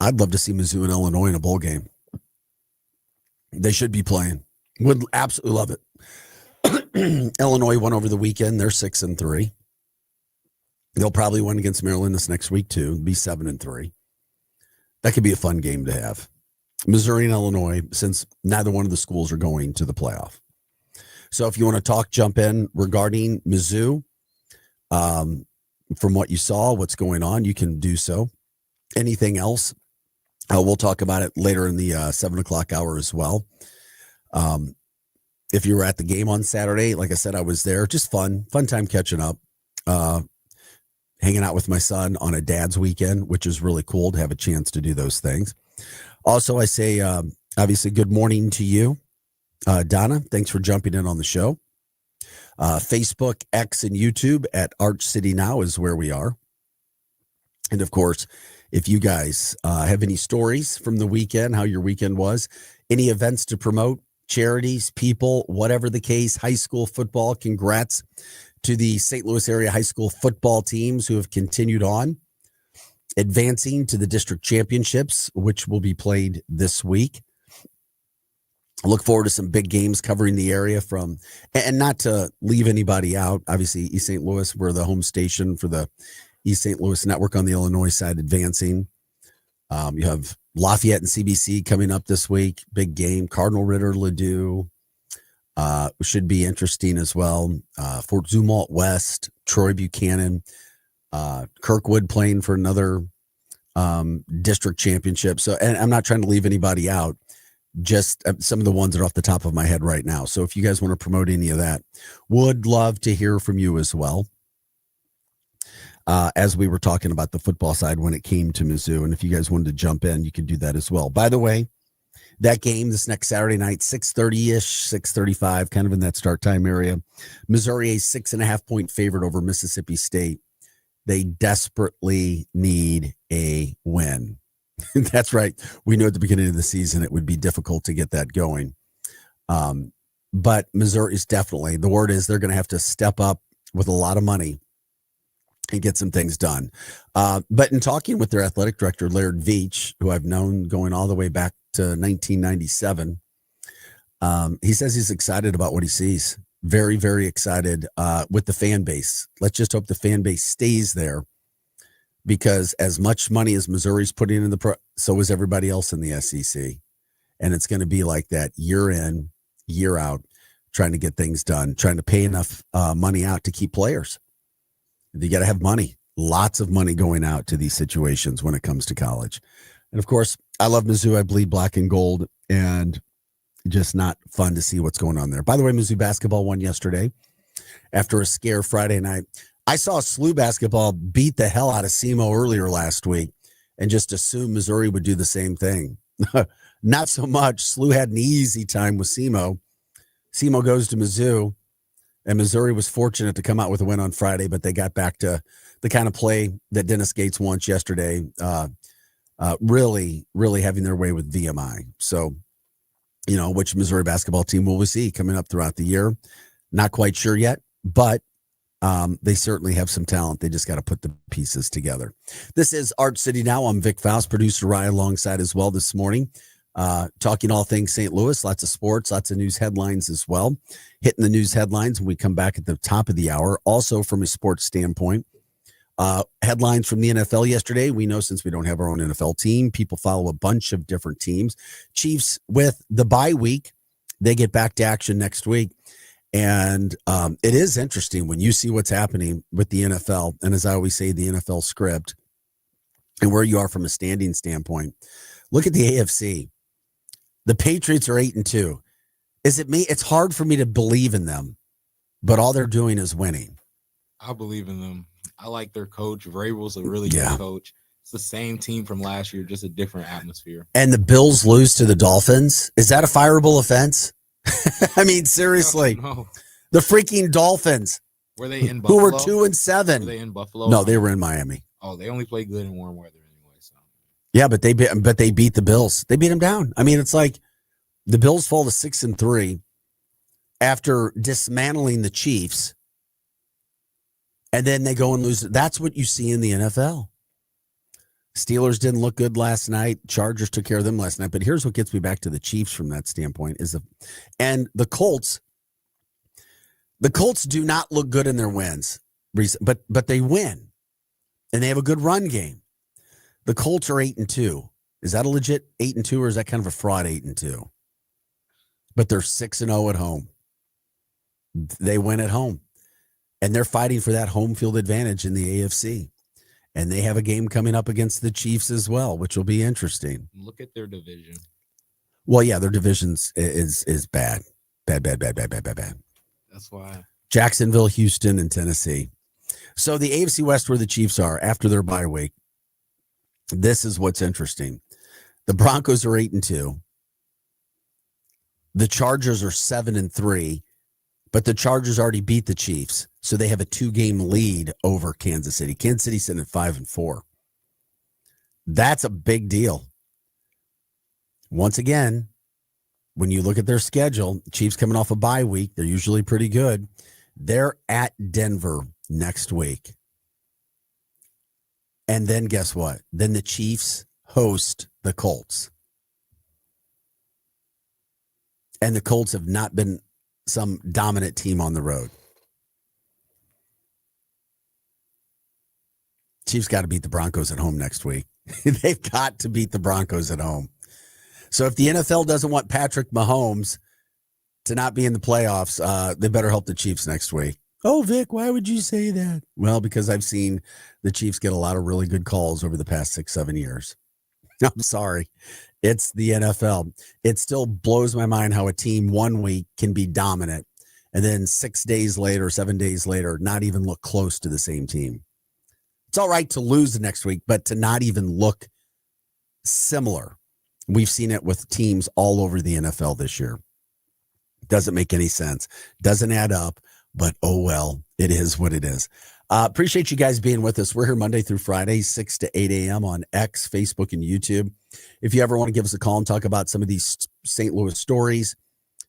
I'd love to see Mizzou and Illinois in a bowl game. They should be playing. Would absolutely love it. Illinois won over the weekend. They're 6-3. They'll probably win against Maryland this next week too. Be 7-3. That could be a fun game to have. Missouri and Illinois, since neither one of the schools are going to the playoff. So if you want to jump in regarding Mizzou, from what you saw, what's going on, you can do so. Anything else? We'll talk about it later in the 7 o'clock hour as well. If you were at the game on Saturday, like I said, I was there. Just fun time catching up, hanging out with my son on a dad's weekend, which is really cool to have a chance to do those things. Also, I say, obviously, good morning to you, Donna. Thanks for jumping in on the show. Facebook, X, and YouTube at Arch City Now is where we are. And of course, if you guys have any stories from the weekend, how your weekend was, any events to promote, charities, people, whatever the case, high school football, congrats to the St. Louis area high school football teams who have continued on, advancing to the district championships, which will be played this week. I look forward to some big games covering the area and not to leave anybody out. Obviously, East St. Louis, we're the home station for the East St. Louis network on the Illinois side advancing. You have Lafayette and CBC coming up this week. Big game. Cardinal Ritter, Ladue. Should be interesting as well. Fort Zumwalt West, Troy Buchanan, Kirkwood playing for another district championship. So, and I'm not trying to leave anybody out. Just some of the ones that are off the top of my head right now. So if you guys want to promote any of that, would love to hear from you as well. As we were talking about the football side when it came to Mizzou. And if you guys wanted to jump in, you can do that as well. By the way, that game this next Saturday night, 6:30-ish, 6:35, kind of in that start time area. Missouri, a 6.5-point favorite over Mississippi State. They desperately need a win. That's right. We knew at the beginning of the season it would be difficult to get that going. But Missouri is definitely, the word is they're going to have to step up with a lot of money and get some things done. But in talking with their athletic director, Laird Veach, who I've known going all the way back to 1997, he says he's excited about what he sees. Very, very excited with the fan base. Let's just hope the fan base stays there, because as much money as Missouri's putting in so is everybody else in the SEC. And it's going to be like that year in, year out, trying to get things done, trying to pay enough money out to keep players. You got to have money, lots of money going out to these situations when it comes to college. And of course, I love Mizzou. I bleed black and gold, and just not fun to see what's going on there. By the way, Mizzou basketball won yesterday after a scare Friday night. I saw SLU basketball beat the hell out of SEMO earlier last week and just assumed Missouri would do the same thing. Not so much. SLU had an easy time with SEMO. SEMO goes to Mizzou, and Missouri was fortunate to come out with a win on Friday, but they got back to the kind of play that Dennis Gates wants yesterday, really, really having their way with VMI. So, which Missouri basketball team will we see coming up throughout the year? Not quite sure yet, but they certainly have some talent. They just got to put the pieces together. This is Arch City Now. I'm Vic Faust, producer Ryan alongside as well this morning. talking all things St. Louis, lots of sports, lots of news headlines as well. Hitting the news headlines when we come back at the top of the hour. Also, from a sports standpoint, headlines from the NFL yesterday. We know since we don't have our own NFL team, people follow a bunch of different teams. Chiefs with the bye week, they get back to action next week. And it is interesting when you see what's happening with the NFL. And as I always say, the NFL script and where you are from a standing standpoint. Look at the AFC. The Patriots are 8-2. Is it me? It's hard for me to believe in them, but all they're doing is winning. I believe in them. I like their coach. Vrabel's a really good coach. It's the same team from last year, just a different atmosphere. And the Bills lose to the Dolphins. Is that a fireable offense? I mean, seriously. No. The freaking Dolphins. Were they in Buffalo? Who were 2-7. Were they in Buffalo? No, they were in Miami. Oh, they only play good in warm weather anyway. So. Yeah, but they beat the Bills. They beat them down. I mean, it's like the Bills fall to 6-3 after dismantling the Chiefs. And then they go and lose. That's what you see in the NFL. Steelers didn't look good last night. Chargers took care of them last night. But here's what gets me back to the Chiefs from that standpoint and the Colts. The Colts do not look good in their wins, but they win, and they have a good run game. The Colts are 8-2. Is that a legit 8-2, or is that kind of a fraud 8-2? But they're 6-0 at home. They win at home. And they're fighting for that home field advantage in the AFC. And they have a game coming up against the Chiefs as well, which will be interesting. Look at their division. Well, yeah, their division is bad. Bad. That's why. Jacksonville, Houston, and Tennessee. So the AFC West, where the Chiefs are after their bye week, this is what's interesting. The Broncos are 8-2. The Chargers are 7-3. But the Chargers already beat the Chiefs, so they have a 2-game lead over Kansas City. Kansas City's sitting at 5-4. That's a big deal. Once again, when you look at their schedule, Chiefs coming off a bye week, they're usually pretty good. They're at Denver next week. And then guess what? Then the Chiefs host the Colts. And the Colts have not been some dominant team on the road. Chiefs got to beat the Broncos at home next week. They've got to beat the Broncos at home. So if the NFL doesn't want Patrick Mahomes to not be in the playoffs, they better help the Chiefs next week. Oh, Vic, why would you say that? Well, because I've seen the Chiefs get a lot of really good calls over the past 6-7 years. I'm sorry. It's the NFL. It still blows my mind how a team 1 week can be dominant and then 6 days later, 7 days later, not even look close to the same team. It's all right to lose the next week, but to not even look similar. We've seen it with teams all over the NFL this year. Doesn't make any sense. Doesn't add up, but oh well, it is what it is. Appreciate you guys being with us. We're here Monday through Friday, 6 to 8 a.m. on X, Facebook, and YouTube. If you ever want to give us a call and talk about some of these St. Louis stories,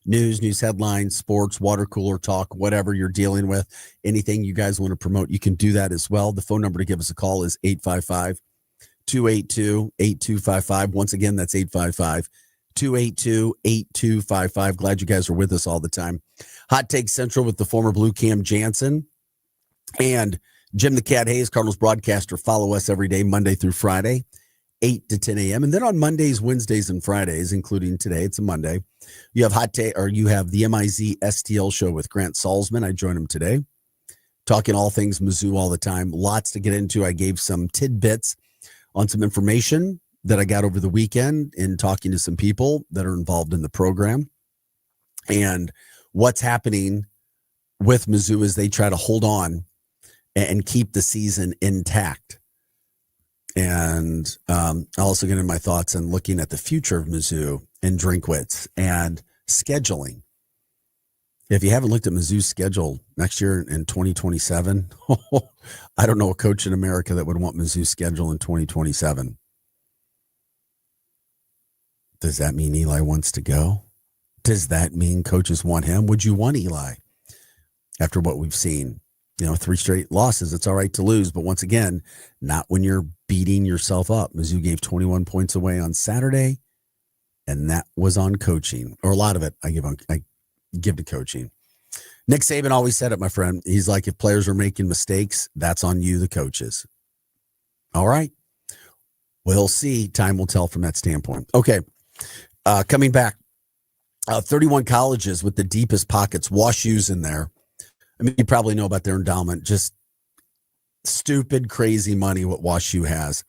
news headlines, sports, water cooler talk, whatever you're dealing with, anything you guys want to promote, you can do that as well. The phone number to give us a call is 855-282-8255. Once again, that's 855-282-8255. Glad you guys are with us all the time. Hot Take Central with the former Blue Cam Jansen and Jim the Cat Hayes, Cardinals broadcaster. Follow us every day, Monday through Friday, 8 to 10 a.m. And then on Mondays, Wednesdays, and Fridays, including today, it's a Monday, you have you have the MIZ STL show with Grant Salzman. I joined him today, talking all things Mizzou all the time. Lots to get into. I gave some tidbits on some information that I got over the weekend in talking to some people that are involved in the program and what's happening with Mizzou as they try to hold on and keep the season intact. And I'll also get into my thoughts on looking at the future of Mizzou and Drinkwitz and scheduling. If you haven't looked at Mizzou's schedule next year in 2027, I don't know a coach in America that would want Mizzou's schedule in 2027. Does that mean Eli wants to go? Does that mean coaches want him? Would you want Eli after what we've seen? 3 straight losses. It's all right to lose, but once again, not when you're beating yourself up. Mizzou gave 21 points away on Saturday, and that was on coaching, or a lot of it I give to coaching. Nick Saban always said it, my friend. He's like, if players are making mistakes, that's on you, the coaches. All right. We'll see. Time will tell from that standpoint. Okay. Coming back, 31 colleges with the deepest pockets. WashU's in there. I mean, you probably know about their endowment. Just stupid, crazy money what WashU has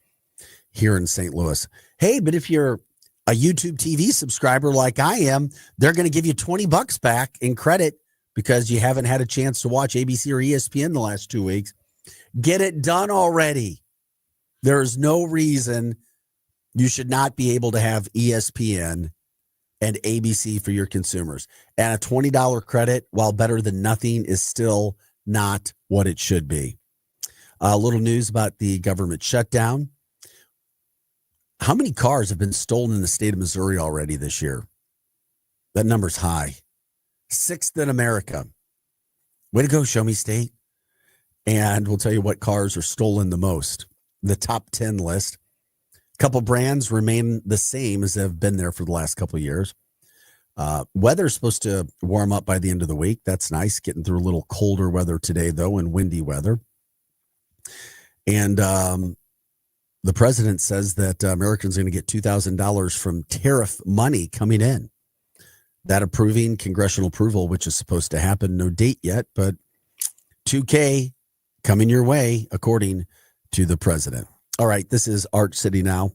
here in St. Louis. Hey, but if you're a YouTube TV subscriber like I am, they're going to give you $20 back in credit because you haven't had a chance to watch ABC or ESPN the last 2 weeks. Get it done already. There is no reason you should not be able to have ESPN and ABC for your consumers. And a $20 credit, while better than nothing, is still not what it should be. A little news about the government shutdown. How many cars have been stolen in the state of Missouri already this year? That number's high. 6th in America. Way to go, Show Me State. And we'll tell you what cars are stolen the most. The top 10 list. A couple brands remain the same as have been there for the last couple of years. Weather's supposed to warm up by the end of the week. That's nice. Getting through a little colder weather today, though, and windy weather. And the president says that Americans are going to get $2,000 from tariff money coming in. That approving congressional approval, which is supposed to happen. No date yet, but $2K coming your way, according to the president. All right, this is Art City Now.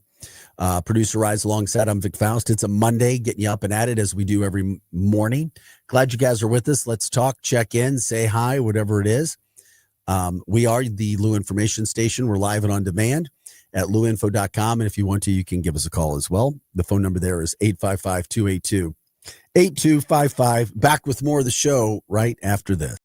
Producer Rise alongside. I'm Vic Faust. It's a Monday, getting you up and at it as we do every morning. Glad you guys are with us. Let's talk, check in, say hi, whatever it is. We are the Lou Information Station. We're live and on demand at louinfo.com. And if you want to, you can give us a call as well. The phone number there is 855-282-8255. Back with more of the show right after this.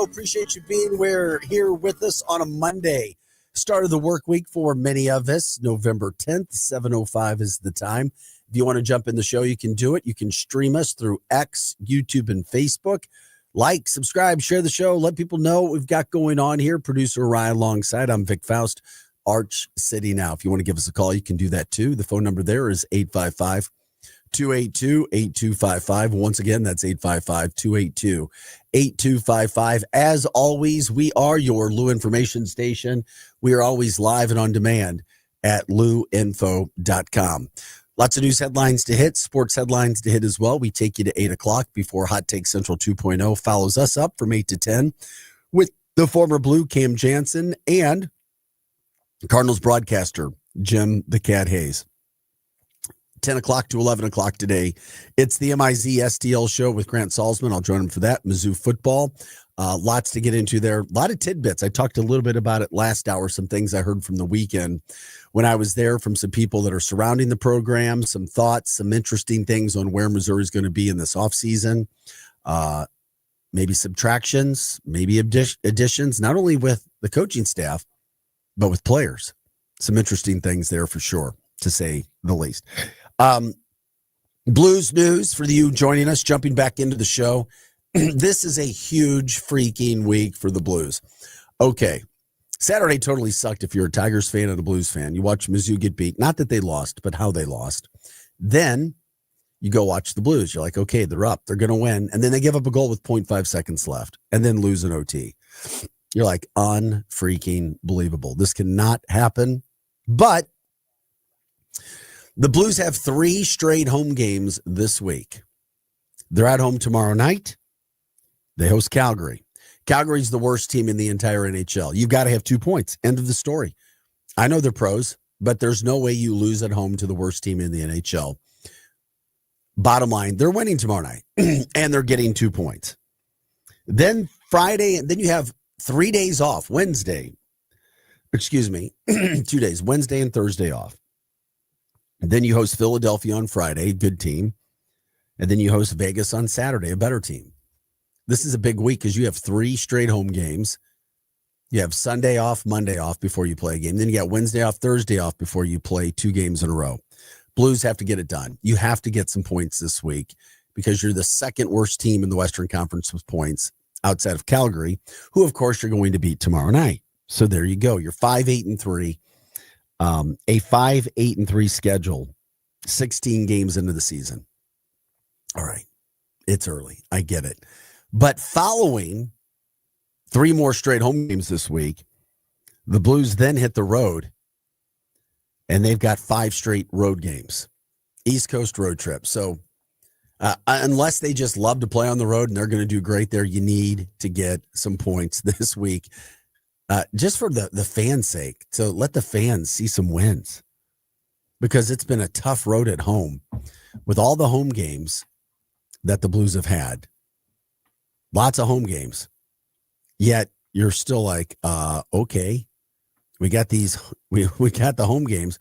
Appreciate you being here with us on a Monday. Start of the work week for many of us. November 10th, 7:05 is the time. If you want to jump in the show, you can do it. You can stream us through X, YouTube, and Facebook. Like, subscribe, share the show. Let people know what we've got going on here. Producer Ryan alongside. I'm Vic Faust, Arch City Now. If you want to give us a call, you can do that too. The phone number there is 855-282-8255. Once again, that's 855-282-8255. As always, we are your Lou information station. We are always live and on demand at louinfo.com. Lots of news headlines to hit, sports headlines to hit as well. We take you to 8 o'clock before Hot Take Central 2.0 follows us up from 8 to 10 with the former Blue Cam Jansen and Cardinals broadcaster Jim the Cat Hayes. 10 o'clock to 11 o'clock today. It's the MIZ STL show with Grant Salzman. I'll join him for that. Mizzou football. Lots to get into there. A lot of tidbits. I talked a little bit about it last hour, some things I heard from the weekend when I was there from some people that are surrounding the program, some thoughts, some interesting things on where Missouri is going to be in this offseason. Maybe subtractions, maybe additions, not only with the coaching staff, but with players. Some interesting things there for sure, to say the least. Blues news for you joining us, jumping back into the show. This is a huge freaking week for the Blues. Okay. Saturday totally sucked if you're a Tigers fan and a Blues fan. You watch Mizzou get beat. Not that they lost, but how they lost. Then you go watch the Blues. You're like, okay, they're up. They're going to win. And then they give up a goal with 0.5 seconds left and then lose an OT. You're like, unfreaking believable. This cannot happen. But the Blues have 3 straight home games this week. They're at home tomorrow night. They host Calgary. Calgary's the worst team in the entire NHL. You've got to have 2 points. End of the story. I know they're pros, but there's no way you lose at home to the worst team in the NHL. Bottom line, they're winning tomorrow night, and they're getting 2 points. Then Friday, and then you have 3 days off. 2 days, Wednesday and Thursday off. And then you host Philadelphia on Friday, good team. And then you host Vegas on Saturday, a better team. This is a big week because you have 3 straight home games. You have Sunday off, Monday off before you play a game. Then you got Wednesday off, Thursday off before you play 2 games in a row. Blues have to get it done. You have to get some points this week because you're the second worst team in the Western Conference with points outside of Calgary, who, of course, you're going to beat tomorrow night. So there you go. You're 5-8-3. A 5-8-3 schedule, 16 games into the season. All right. It's early. I get it. But following 3 more straight home games this week, the Blues then hit the road, and they've got 5 straight road games, East Coast road trip. So unless they just love to play on the road and they're going to do great there, you need to get some points this week. Just for the fans' sake, to let the fans see some wins, because it's been a tough road at home with all the home games that the Blues have had. Lots of home games. Yet you're still like, okay, we got these, we got the home games,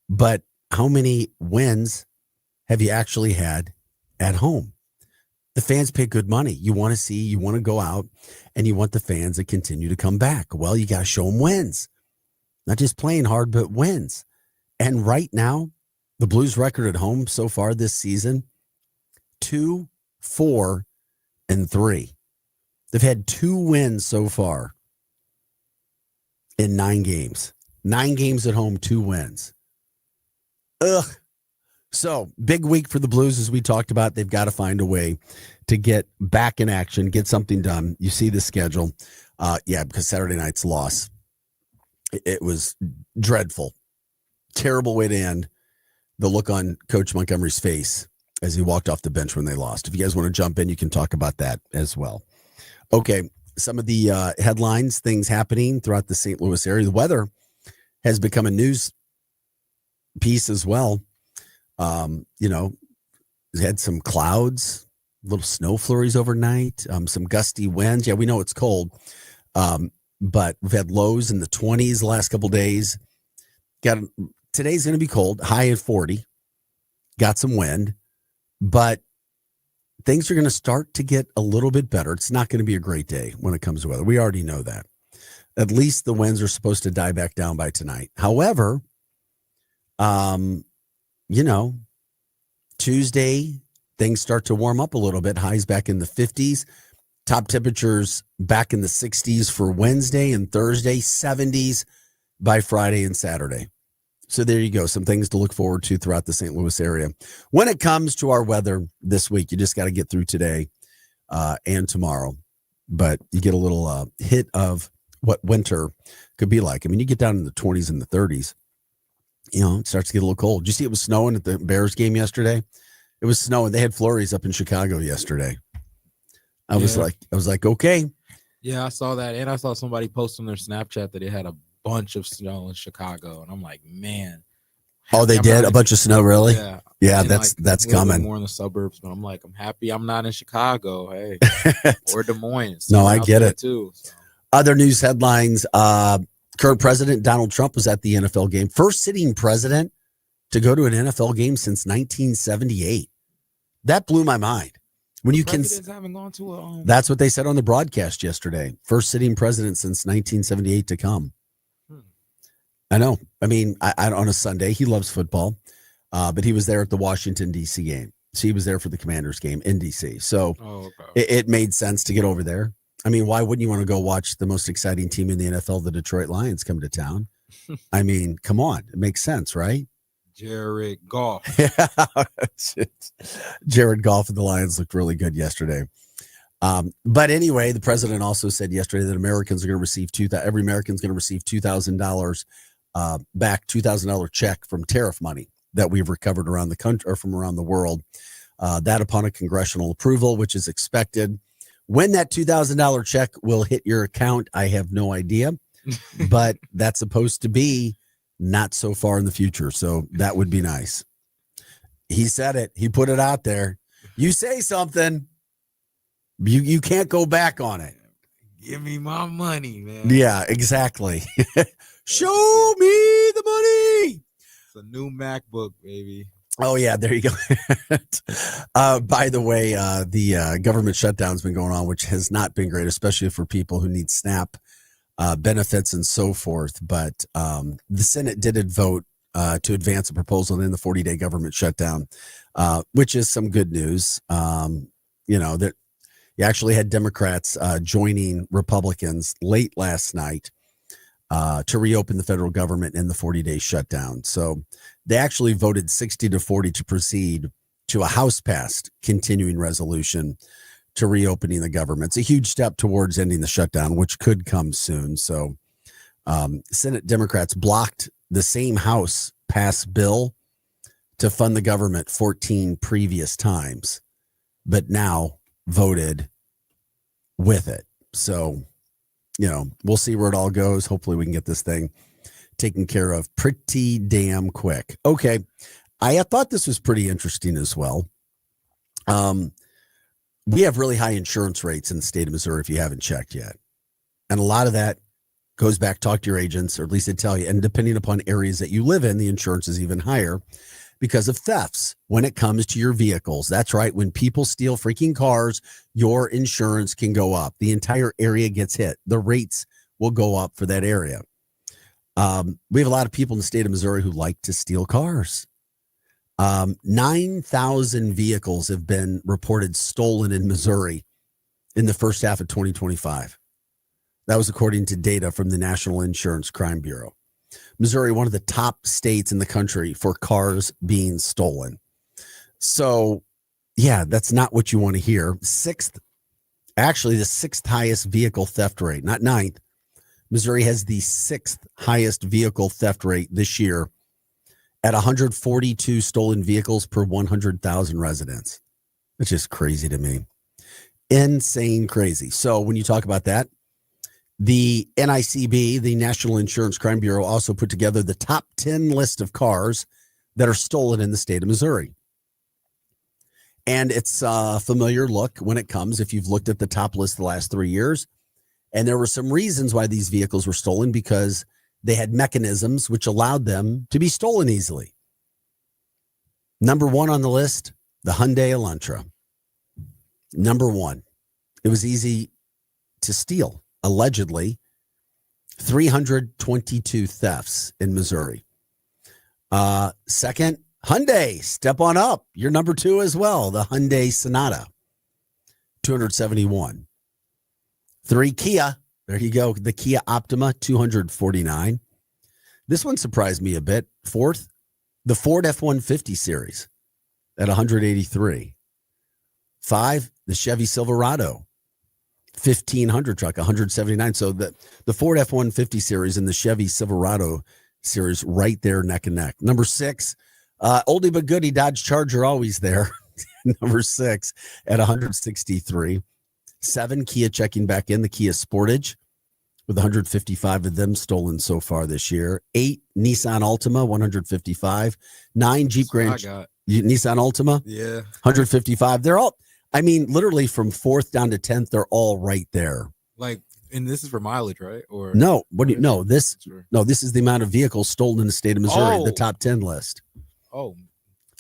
but how many wins have you actually had at home? The fans pay good money. You want to see, you want to go out, and you want the fans to continue to come back. Well, you got to show them wins. Not just playing hard, but wins. And right now, the Blues record at home so far this season, 2-4-3. They've had 2 wins so far in 9 games. 9 games at home, 2 wins. Ugh. So, big week for the Blues, as we talked about. They've got to find a way to get back in action, get something done. You see the schedule. Because Saturday night's loss, it was dreadful. Terrible way to end. The look on Coach Montgomery's face as he walked off the bench when they lost. If you guys want to jump in, you can talk about that as well. Okay, some of the headlines, things happening throughout the St. Louis area. The weather has become a news piece as well. Had some clouds, little snow flurries overnight, some gusty winds. Yeah, we know it's cold, but we've had lows in the 20s the last couple days. Today's going to be cold, high at 40. Got some wind, but things are going to start to get a little bit better. It's not going to be a great day when it comes to weather. We already know that. At least the winds are supposed to die back down by tonight. However, Tuesday, things start to warm up a little bit. Highs back in the 50s. Top temperatures back in the 60s for Wednesday and Thursday, 70s by Friday and Saturday. So there you go. Some things to look forward to throughout the St. Louis area. When it comes to our weather this week, you just got to get through today and tomorrow. But you get a little hit of what winter could be like. I mean, you get down in the 20s and the 30s. It starts to get a little cold. Did you see it was snowing at the Bears game yesterday? It was snowing. They had flurries up in Chicago yesterday. I was like, okay. Yeah, I saw that. And I saw somebody post on their Snapchat that it had a bunch of snow in Chicago. And I'm like, man. Oh, they did? A bunch of snow, really? Yeah. Yeah, that's coming. More in the suburbs, but I'm like, I'm happy I'm not in Chicago. Hey. Or Des Moines. No, I get it. Too. So. Other news headlines. Current president Donald Trump was at the NFL game. First sitting president to go to an NFL game since 1978. That blew my mind. When you can, haven't gone to that's what they said on the broadcast yesterday. First sitting president since 1978 to come. I know. I mean, I on a Sunday, he loves football, but he was there at the Washington, D.C. game. So he was there for the Commanders game in D.C. So it made sense to get over there. I mean, why wouldn't you want to go watch the most exciting team in the NFL, the Detroit Lions, come to town? I mean, come on. It makes sense, right? Jared Goff. Jared Goff and the Lions looked really good yesterday. But anyway, the president also said yesterday that Americans are going to receive every American's going to receive $2,000 back, $2,000 check from tariff money that we've recovered around the country or from around the world. That upon a congressional approval, which is expected. When that $2,000 check will hit your account, I have no idea, but that's supposed to be not so far in the future. So that would be nice. He said it. He put it out there. You say something, you can't go back on it. Give me my money, man. Yeah, exactly. Show me the money. It's a new MacBook, baby. Oh, yeah, there you go. By the way, the government shutdown's been going on, which has not been great, especially for people who need SNAP benefits and so forth. But the Senate did vote to advance a proposal in the 40-day government shutdown, which is some good news. That you actually had Democrats joining Republicans late last night to reopen the federal government in the 40-day shutdown. So they actually voted 60-40 to proceed to a House-passed continuing resolution to reopening the government. It's a huge step towards ending the shutdown, which could come soon. So Senate Democrats blocked the same House passed bill to fund the government 14 previous times, but now voted with it. So, we'll see where it all goes. Hopefully we can get this thing taken care of pretty damn quick. Okay. I thought this was pretty interesting as well. We have really high insurance rates in the state of Missouri if you haven't checked yet. And a lot of that goes back, talk to your agents, or at least they tell you. And depending upon areas that you live in, the insurance is even higher because of thefts when it comes to your vehicles. That's right. When people steal freaking cars, your insurance can go up. The entire area gets hit. The rates will go up for that area. We have a lot of people in the state of Missouri who like to steal cars. 9,000 vehicles have been reported stolen in Missouri in the first half of 2025. That was according to data from the National Insurance Crime Bureau. Missouri, one of the top states in the country for cars being stolen. So, yeah, that's not what you want to hear. The sixth highest vehicle theft rate, not ninth. Missouri has the sixth highest vehicle theft rate this year at 142 stolen vehicles per 100,000 residents, which is crazy to me. Insane crazy. So when you talk about that, the NICB, the National Insurance Crime Bureau, also put together the top 10 list of cars that are stolen in the state of Missouri. And it's a familiar look when it comes, if you've looked at the top list the last 3 years. And there were some reasons why these vehicles were stolen, because they had mechanisms which allowed them to be stolen easily. Number one on the list, the Hyundai Elantra. Number one, it was easy to steal. Allegedly, 322 thefts in Missouri. Second, Hyundai, step on up. You're number two as well. The Hyundai Sonata, 271. Three, Kia. There you go. The Kia Optima, 249. This one surprised me a bit. Fourth, the Ford F-150 series at 183. Five, the Chevy Silverado, 1500 truck, 179. So the Ford F-150 series and the Chevy Silverado series right there neck and neck. Number six, oldie but goodie Dodge Charger, always there. Number six at 163. Seven, Kia checking back in, the Kia Sportage with 155 of them stolen so far this year. Eight, Nissan Altima, 155. Nine, Jeep Grand Nissan Altima, 155. They're all, I mean, literally from fourth down to 10th, they're all right there. Like, and this is for mileage, right? Or no, what do you know? This is the amount of vehicles stolen in the state of Missouri, the top 10 list.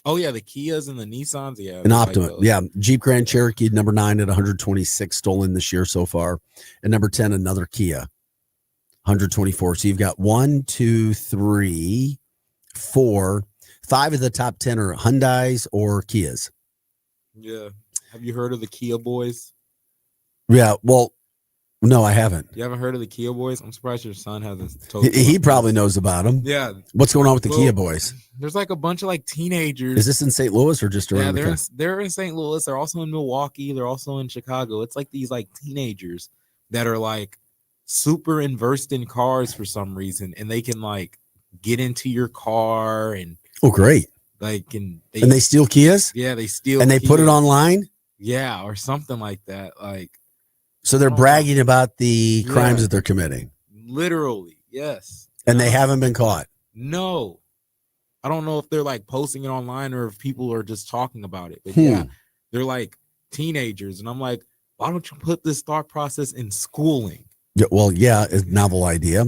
Oh yeah, the Kias and the Nissans, yeah. An Optima, yeah. Jeep Grand Cherokee, number 9 at 126 stolen this year so far. And number 10, another Kia, 124. So you've got 1, 2, 3, 4, 5 of the top 10 are Hyundais or Kias. Yeah. Have you heard of the Kia boys? Yeah, well, no, I haven't. You haven't heard of the Kia boys? I'm surprised your son hasn't told you. He probably knows about them. Yeah. What's going on with the Kia boys? There's like a bunch of like teenagers. Is this in St. Louis or just around they're in St. Louis. They're also in Milwaukee. They're also in Chicago. It's like these like teenagers that are like super versed in cars for some reason, and they can like get into your car and great. Like and they steal Kias? Yeah, they steal and they Kias. Put it online? Yeah, or something like that. Like, so they're bragging about the crimes that they're committing. Literally, yes. And they haven't been caught. No. I don't know if they're like posting it online or if people are just talking about it. But yeah, they're like teenagers. And I'm like, why don't you put this thought process in schooling? Yeah, well, yeah, it's a novel idea.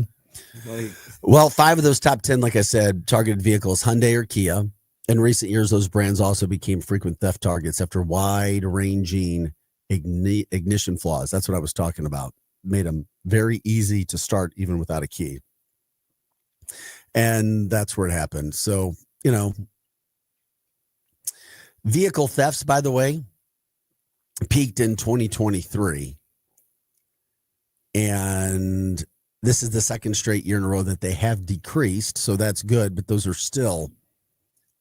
Well, 5 of those top 10, like I said, targeted vehicles, Hyundai or Kia. In recent years, those brands also became frequent theft targets after wide-ranging ignition flaws. That's what I was talking about. Made them very easy to start even without a key. And that's where it happened. So, you know, vehicle thefts, by the way, peaked in 2023. And this is the second straight year in a row that they have decreased. So that's good, but those are still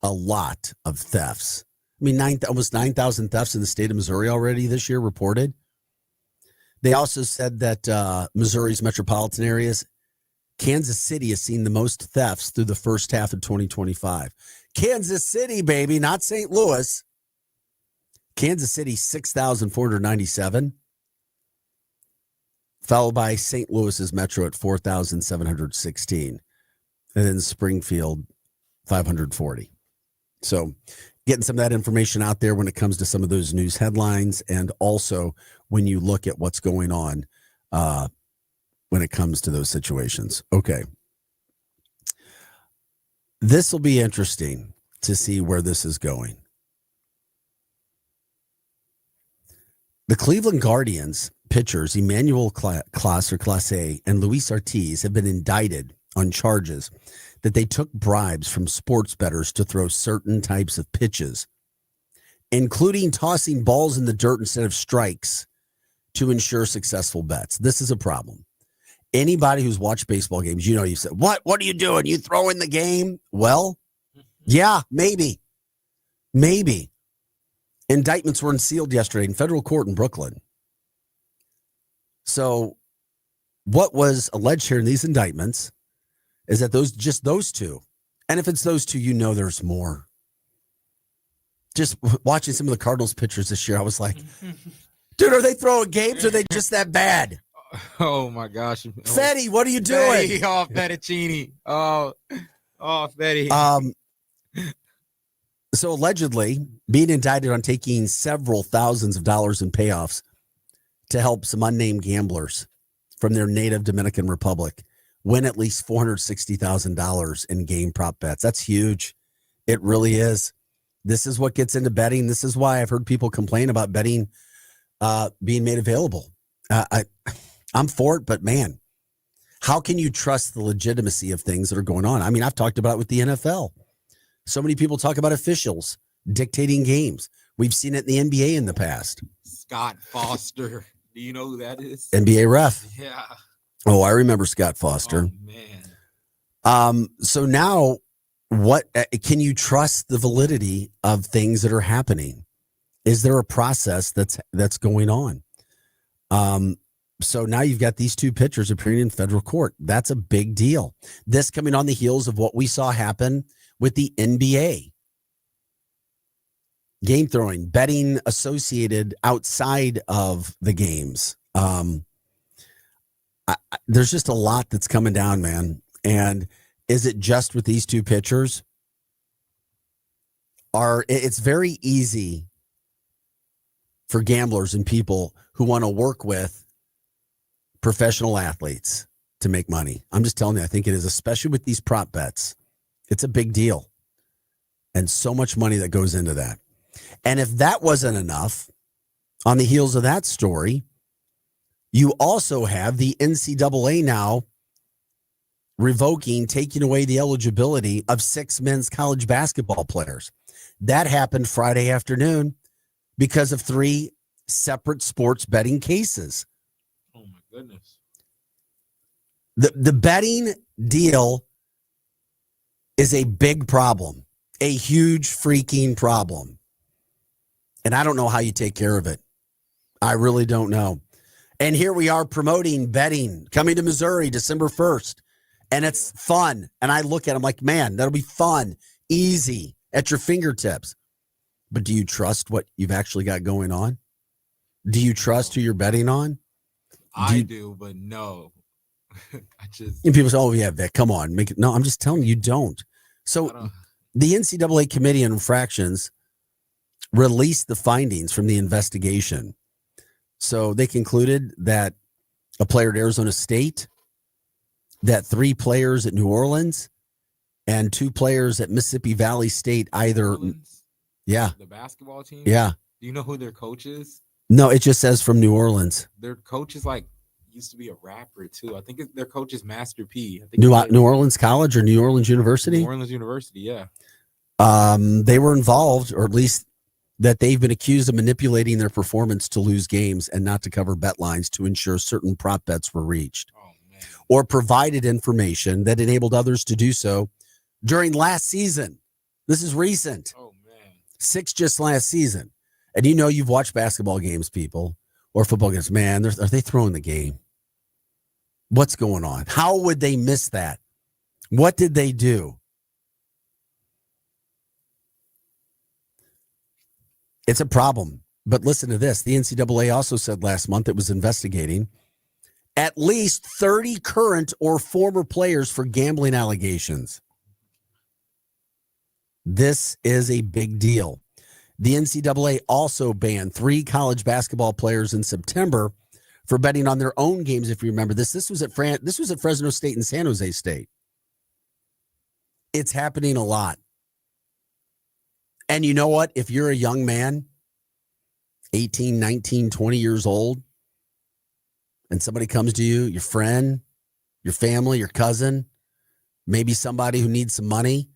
a lot of thefts. I mean, almost 9,000 thefts in the state of Missouri already this year reported. They also said that Missouri's metropolitan areas, Kansas City has seen the most thefts through the first half of 2025. Kansas City, baby, not St. Louis. Kansas City, 6,497. Followed by St. Louis's metro at 4,716. And then Springfield, 540. So getting some of that information out there when it comes to some of those news headlines, and also when you look at what's going on when it comes to those situations. Okay. This will be interesting to see where this is going. The Cleveland Guardians pitchers, Emmanuel Clase or Clase A and Luis Ortiz, have been indicted on charges that they took bribes from sports bettors to throw certain types of pitches, including tossing balls in the dirt instead of strikes to ensure successful bets. This is a problem. Anybody who's watched baseball games, you know, you said, what are you doing? You throw in the game? Well, yeah, maybe. Indictments were unsealed yesterday in federal court in Brooklyn. So what was alleged here in these indictments is that those two, and if it's those two, you know there's more. Just watching some of the Cardinals pitchers this year, I was like, dude, are they throwing games or are they just that bad? Oh, my gosh. Fetty, what are you doing? Fetty, Fettuccine. Oh, Fetty. So allegedly being indicted on taking several thousands of dollars in payoffs to help some unnamed gamblers from their native Dominican Republic win at least $460,000 in game prop bets. That's huge. It really is. This is what gets into betting. This is why I've heard people complain about betting being made available. I'm for it, but man, how can you trust the legitimacy of things that are going on? I mean, I've talked about it with the NFL. So many people talk about officials dictating games. We've seen it in the NBA in the past. Scott Foster. Do you know who that is? NBA ref. Yeah. Oh, I remember Scott Foster. Oh, man. So now what can you trust the validity of things that are happening? Is there a process that's going on? So now you've got these two pitchers appearing in federal court. That's a big deal. This coming on the heels of what we saw happen with the NBA. Game throwing, betting associated outside of the games. There's just a lot that's coming down, man. And is it just with these two pitchers? It's very easy for gamblers and people who want to work with professional athletes to make money. I'm just telling you, I think it is, especially with these prop bets. It's a big deal. And so much money that goes into that. And if that wasn't enough, on the heels of that story, you also have the NCAA now taking away the eligibility of 6 men's college basketball players. That happened Friday afternoon because of 3 separate sports betting cases. Oh, my goodness. The betting deal is a big problem, a huge freaking problem. And I don't know how you take care of it. I really don't know. And here we are promoting betting coming to Missouri December 1st. And it's fun. And I look at it, I'm like, man, that'll be fun, easy, at your fingertips. But do you trust what you've actually got going on? Do you trust who you're betting on? I do, but no. And people say, oh, yeah, Vic, come on. Make it. No, I'm just telling you, don't. So the NCAA Committee on Infractions released the findings from the investigation. So they concluded that a player at Arizona State, that 3 players at New Orleans, and 2 players at Mississippi Valley State either. Yeah. The basketball team? Yeah. Do you know who their coach is? No, it just says from New Orleans. Their coach is used to be a rapper too. I think their coach is Master P. I think New Orleans College or New Orleans University? New Orleans University, yeah. They were involved, or at least that they've been accused of manipulating their performance to lose games and not to cover bet lines to ensure certain prop bets were reached. Oh, man. Or provided information that enabled others to do so during last season. This is recent. Oh, man. 6 just last season. And you know you've watched basketball games, people, or football games. Man, are they throwing the game? What's going on? How would they miss that? What did they do? It's a problem. But listen to this. The NCAA also said last month it was investigating at least 30 current or former players for gambling allegations. This is a big deal. The NCAA also banned 3 college basketball players in September for betting on their own games. If you remember this, this was at Fresno State and San Jose State. It's happening a lot. And you know what? If you're a young man, 18, 19, 20 years old, and somebody comes to you, your friend, your family, your cousin, maybe somebody who needs some money,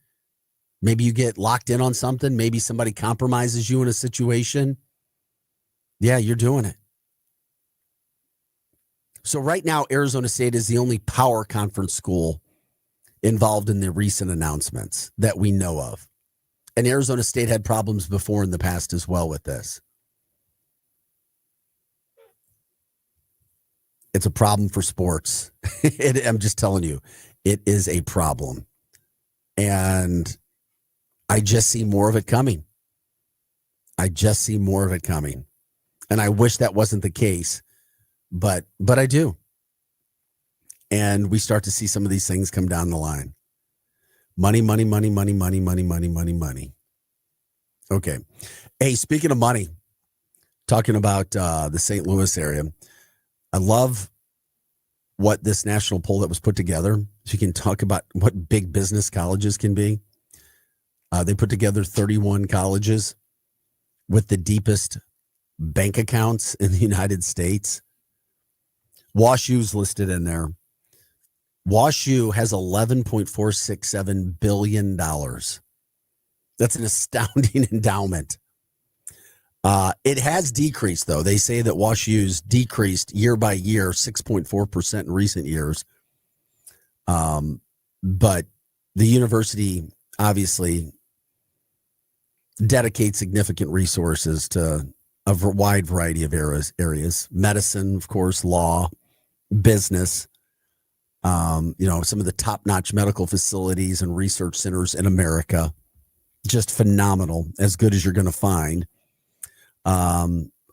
maybe you get locked in on something, maybe somebody compromises you in a situation, yeah, you're doing it. So right now, Arizona State is the only power conference school involved in the recent announcements that we know of. And Arizona State had problems before in the past as well with this. It's a problem for sports. I'm just telling you, it is a problem. And I just see more of it coming. And I wish that wasn't the case, but I do. And we start to see some of these things come down the line. Money. Okay. Hey, speaking of money, talking about the St. Louis area, I love what this national poll that was put together. So you can talk about what big business colleges can be. They put together 31 colleges with the deepest bank accounts in the United States. WashU's listed in there. WashU has $11.467 billion. That's an astounding endowment. It has decreased, though. They say that WashU's decreased year by year, 6.4% in recent years. But the university obviously dedicates significant resources to a wide variety of areas. Medicine, of course, law, business, some of the top-notch medical facilities and research centers in America. Just phenomenal, as good as you're going to find.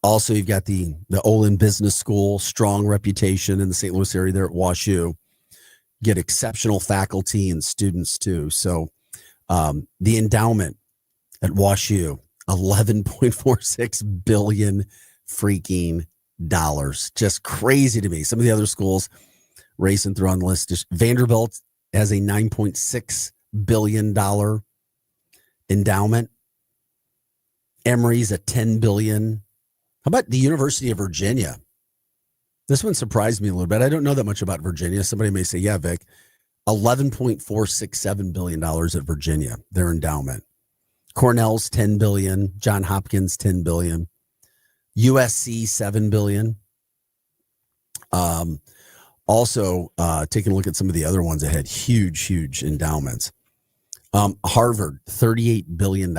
Also, you've got the Olin Business School, strong reputation in the St. Louis area there at WashU. Get exceptional faculty and students too. So the endowment at WashU, $11.46 billion freaking dollars. Just crazy to me. Some of the other schools racing through on the list. Vanderbilt has a $9.6 billion endowment. Emory's a $10 billion. How about the University of Virginia? This one surprised me a little bit. I don't know that much about Virginia. Somebody may say, yeah, Vic, $11.467 billion at Virginia, their endowment. Cornell's $10 billion. Johns Hopkins, $10 billion. USC, $7 billion. Also, taking a look at some of the other ones that had huge endowments. Harvard, $38 billion.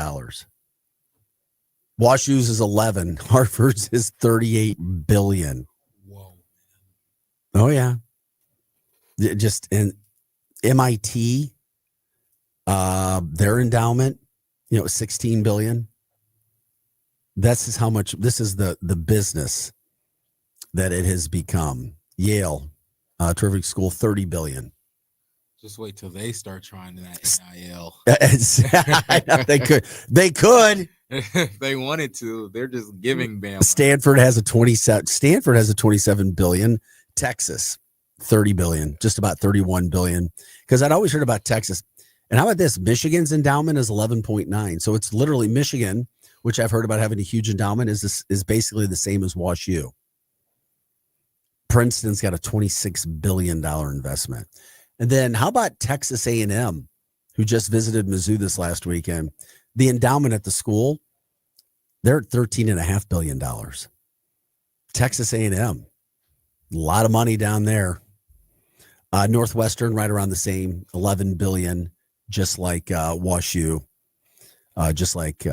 WashU's is 11. Harvard's is $38 billion. Whoa. Oh, yeah. Just in MIT, their endowment, $16 billion. This is how much, this is the business that it has become. Yale, terrific school, $30 billion. Just wait till they start trying that NIL. They could. If they wanted to, they're just giving Bama. Stanford has a $27 billion. Texas, $30 billion, just about $31 billion. Because I'd always heard about Texas. And how about this? Michigan's endowment is 11.9. So it's literally Michigan, which I've heard about having a huge endowment, is basically the same as WashU. Princeton's got a $26 billion investment. And then how about Texas A&M, who just visited Mizzou this last weekend? The endowment at the school, they're at $13.5 billion. Texas A&M, a lot of money down there. Northwestern, right around the same, $11 billion, just like WashU, just like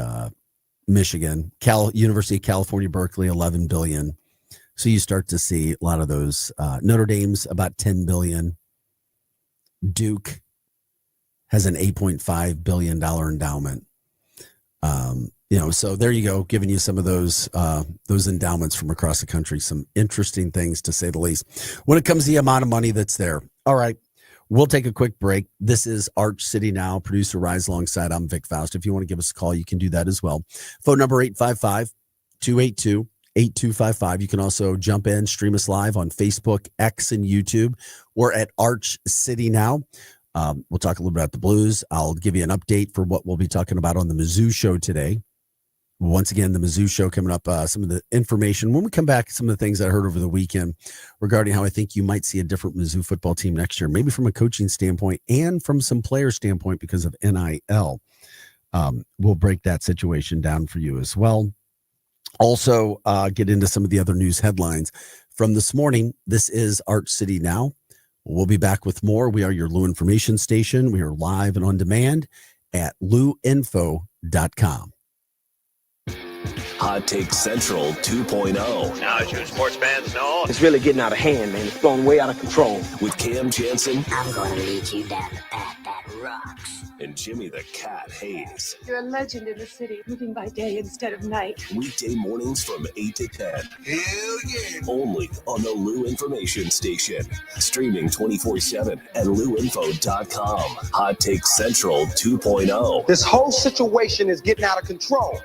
Michigan. University of California, Berkeley, $11 billion. So you start to see a lot of those. Notre Dame's about $10 billion. Duke has an $8.5 billion endowment. So there you go, giving you some of those endowments from across the country. Some interesting things, to say the least, when it comes to the amount of money that's there. All right, we'll take a quick break. This is Arch City Now. Producer Rise alongside. I'm Vic Faust. If you want to give us a call, you can do that as well. Phone number 855-282-8255. You can also jump in, stream us live on Facebook, X, and YouTube. We're at Arch City Now. We'll talk a little bit about the Blues. I'll give you an update for what we'll be talking about on the Mizzou show today. Once again, the Mizzou show coming up, some of the information. When we come back, some of the things I heard over the weekend regarding how I think you might see a different Mizzou football team next year, maybe from a coaching standpoint and from some player standpoint because of NIL. We'll break that situation down for you as well. Also, get into some of the other news headlines from this morning. This is Arch City Now. We'll be back with more. We are your Lou information station. We are live and on demand at louinfo.com. Hot Take Central 2.0. Now, as you sports fans know, it's really getting out of hand, man. It's blown way out of control. With Cam Jansen. I'm going to lead you down the path that rocks. And Jimmy the Cat Hayes. You're a legend in the city, moving by day instead of night. Weekday mornings from 8 to 10. hell yeah. Only on the Lou Information Station. Streaming 24/7 at louinfo.com. Hot Take Central 2.0. This whole situation is getting out of control.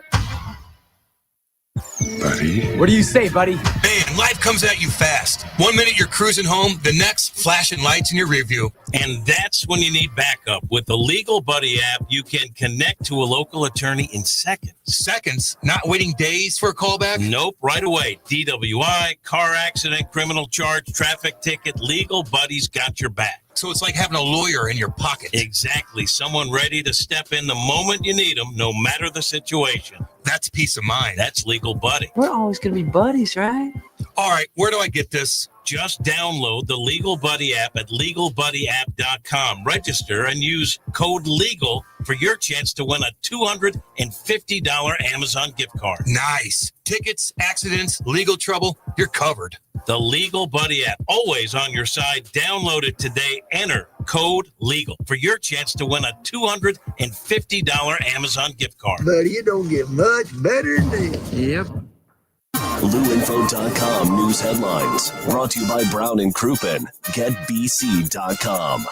Buddy. What do you say, buddy? Man, life comes at you fast. 1 minute you're cruising home, the next flashing lights in your rear view. And that's when you need backup. With the Legal Buddy app, you can connect to a local attorney in seconds. Seconds? Not waiting days for a callback? Nope, right away. DWI, car accident, criminal charge, traffic ticket, Legal Buddy's got your back. So it's like having a lawyer in your pocket. Exactly. Someone ready to step in the moment you need them, no matter the situation. That's peace of mind. That's Legal Buddy. We're always going to be buddies, right? All right, where do I get this? Just download the Legal Buddy app at LegalBuddyApp.com. Register and use code LEGAL for your chance to win a $250 Amazon gift card. Nice. Tickets, accidents, legal trouble, you're covered. The Legal Buddy app, always on your side. Download it today. Enter code LEGAL for your chance to win a $250 Amazon gift card. Buddy, it don't get much better than this. Yep. LouInfo.com news headlines. Brought to you by Brown and Crouppen. GetBC.com.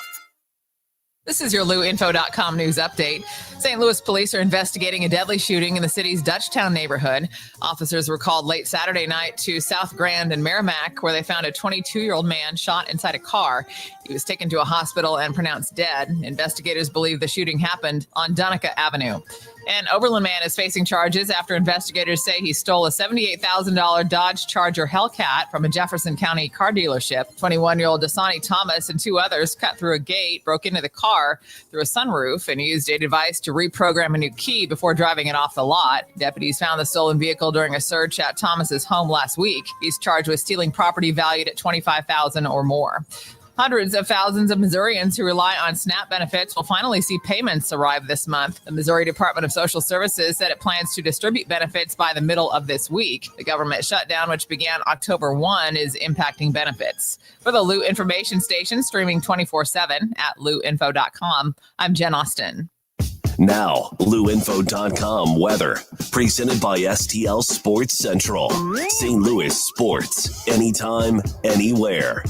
This is your LouInfo.com news update. St. Louis police are investigating a deadly shooting in the city's Dutchtown neighborhood. Officers were called late Saturday night to South Grand and Merrimack, where they found a 22-year-old man shot inside a car. He was taken to a hospital and pronounced dead. Investigators believe the shooting happened on Donica Avenue. An Oberlin man is facing charges after investigators say he stole a $78,000 Dodge Charger Hellcat from a Jefferson County car dealership. 21-year-old Dasani Thomas and two others cut through a gate, broke into the car through a sunroof, and used a device to reprogram a new key before driving it off the lot. Deputies found the stolen vehicle during a search at Thomas's home last week. He's charged with stealing property valued at $25,000 or more. Hundreds of thousands of Missourians who rely on SNAP benefits will finally see payments arrive this month. The Missouri Department of Social Services said it plans to distribute benefits by the middle of this week. The government shutdown, which began October 1, is impacting benefits. For the Lou Information Station, streaming 24/7 at louinfo.com, I'm Jen Austin. Now, LouInfo.com weather. Presented by STL Sports Central. St. Louis sports. Anytime, anywhere.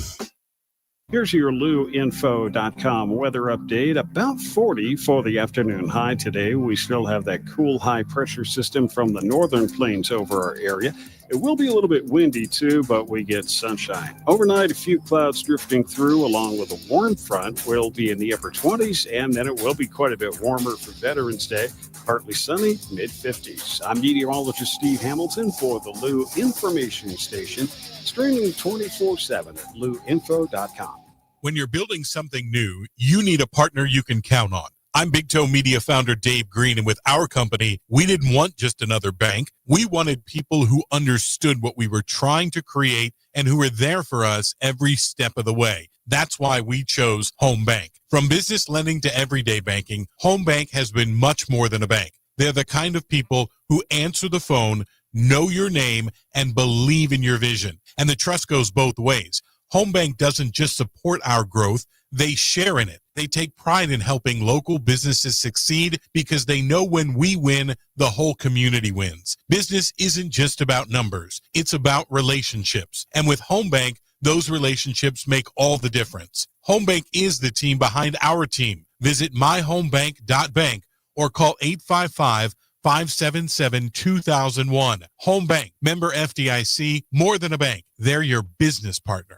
Here's your LouInfo.com weather update. About 40 for the afternoon high today. We still have that cool high pressure system from the northern plains over our area. It will be a little bit windy too, but we get sunshine. Overnight, a few clouds drifting through along with a warm front. We'll be in the upper 20s, and then it will be quite a bit warmer for Veterans Day. Partly sunny, mid-50s. I'm meteorologist Steve Hamilton for the Lou Information Station, streaming 24/7 at LouInfo.com. When you're building something new, you need a partner you can count on. I'm Big Toe Media founder Dave Green, and with our company, we didn't want just another bank. We wanted people who understood what we were trying to create and who were there for us every step of the way. That's why we chose Home Bank. From business lending to everyday banking, Home Bank has been much more than a bank. They're the kind of people who answer the phone, know your name, and believe in your vision. And the trust goes both ways. Home Bank doesn't just support our growth, they share in it. They take pride in helping local businesses succeed because they know when we win, the whole community wins. Business isn't just about numbers, it's about relationships. And with Home Bank, those relationships make all the difference. Home Bank is the team behind our team. Visit myhomebank.bank or call 855-577-2001. Home Bank, member FDIC, more than a bank. They're your business partner.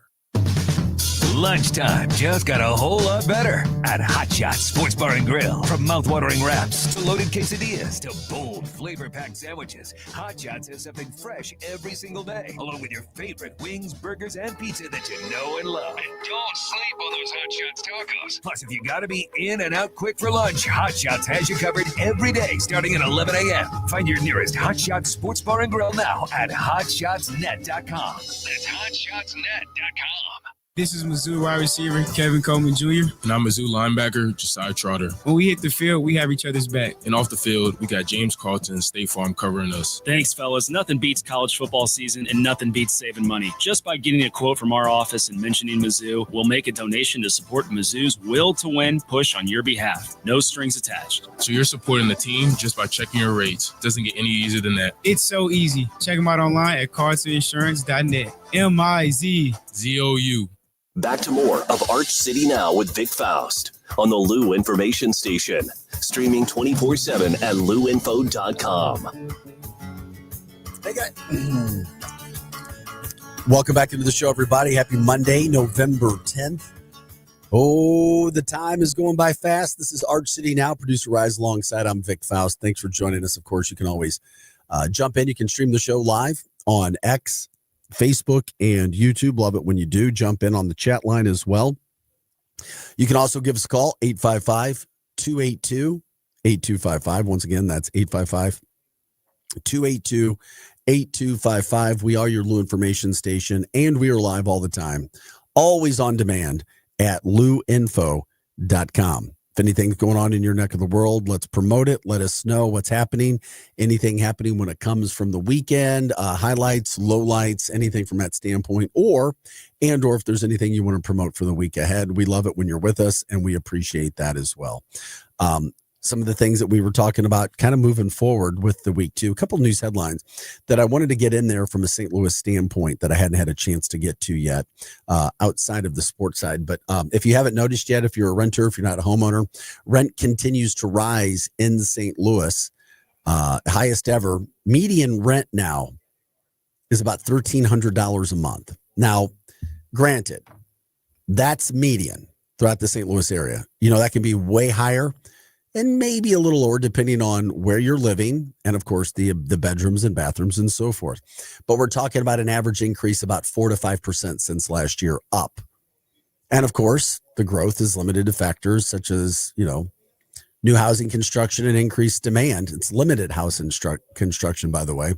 Lunchtime just got a whole lot better at Hot Shots Sports Bar and Grill. From mouth-watering wraps to loaded quesadillas to bold, flavor-packed sandwiches, Hot Shots has something fresh every single day, along with your favorite wings, burgers, and pizza that you know and love. And don't sleep on those Hot Shots tacos. Plus, if you gotta be in and out quick for lunch, Hot Shots has you covered every day starting at 11 a.m. Find your nearest Hot Shots Sports Bar and Grill now at hotshotsnet.com. That's hotshotsnet.com. This is Mizzou wide receiver Kevin Coleman Jr. And I'm Mizzou linebacker Josiah Trotter. When we hit the field, we have each other's back. And off the field, we got James Carlton and State Farm covering us. Thanks, fellas. Nothing beats college football season, and nothing beats saving money. Just by getting a quote from our office and mentioning Mizzou, we'll make a donation to support Mizzou's will to win push on your behalf. No strings attached. So you're supporting the team just by checking your rates. Doesn't get any easier than that. It's so easy. Check them out online at carltoninsurance.net. MIZZOU. Back to more of Arch City Now with Vic Faust on the Lou Information Station, streaming 24/7 at louinfo.com. Hey guys, Welcome back into the show, everybody. Happy Monday, November 10th. Oh, the time is going by fast. This is Arch City Now. Producer Rise alongside. I'm Vic Faust. Thanks for joining us. Of course, you can always jump in. You can stream the show live on X, Facebook, and YouTube. Love it when you do. Jump in on the chat line as well. You can also give us a call, 855-282-8255. Once again, that's 855-282-8255. We are your Lou information station, and we are live all the time, always on demand at luinfo.com. If anything's going on in your neck of the world, let's promote it. Let us know what's happening. Anything happening when it comes from the weekend, highlights, lowlights, anything from that standpoint, or if there's anything you want to promote for the week ahead. We love it when you're with us, and we appreciate that as well. Some of the things that we were talking about kind of moving forward with the week too. A couple of news headlines that I wanted to get in there from a St. Louis standpoint that I hadn't had a chance to get to yet outside of the sports side. But if you haven't noticed yet, if you're a renter, if you're not a homeowner, rent continues to rise in St. Louis, highest ever. Median rent now is about $1,300 a month. Now, granted, that's median throughout the St. Louis area. You know, that can be way higher and maybe a little lower depending on where you're living and, of course, the bedrooms and bathrooms and so forth. But we're talking about an average increase about 4 to 5% since last year up. And, of course, the growth is limited to factors such as, you know, new housing construction and increased demand. It's limited house construction, by the way,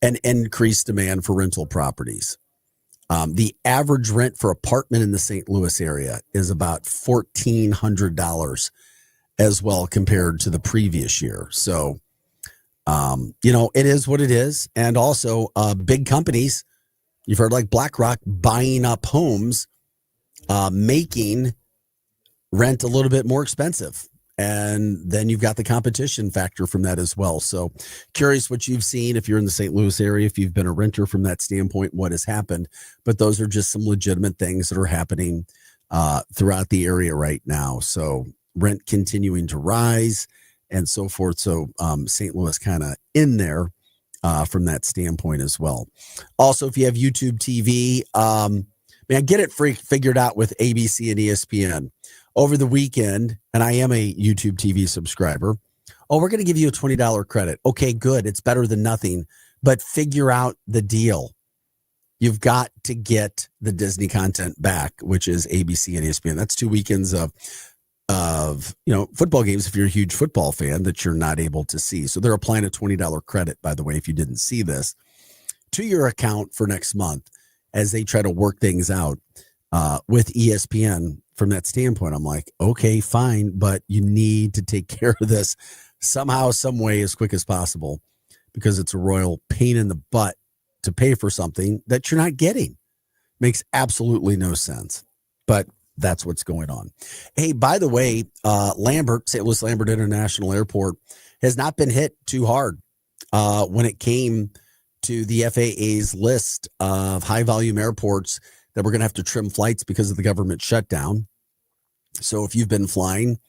and increased demand for rental properties. The average rent for apartment in the St. Louis area is about $1,400 as well compared to the previous year. So, you know, it is what it is. And also big companies, you've heard like BlackRock buying up homes, making rent a little bit more expensive. And then you've got the competition factor from that as well. So curious what you've seen if you're in the St. Louis area, if you've been a renter from that standpoint, what has happened. But those are just some legitimate things that are happening throughout the area right now. So rent continuing to rise and so forth. So St. Louis kind of in there from that standpoint as well. Also, if you have YouTube TV, man, get it figured out with ABC and ESPN. Over the weekend, and I am a YouTube TV subscriber, we're going to give you a $20 credit. Okay, good. It's better than nothing, but figure out the deal. You've got to get the Disney content back, which is ABC and ESPN. That's 2 weekends of you know, football games if you're a huge football fan that you're not able to see. So they're applying a $20 credit, by the way, if you didn't see this, to your account for next month as they try to work things out with ESPN. From that standpoint, I'm like, okay, fine, but you need to take care of this somehow, some way, as quick as possible, because it's a royal pain in the butt to pay for something that you're not getting. Makes absolutely no sense, but that's what's going on. Hey, by the way, St. Louis Lambert International Airport has not been hit too hard when it came to the FAA's list of high volume airports that we're going to have to trim flights because of the government shutdown. So if you've been flying,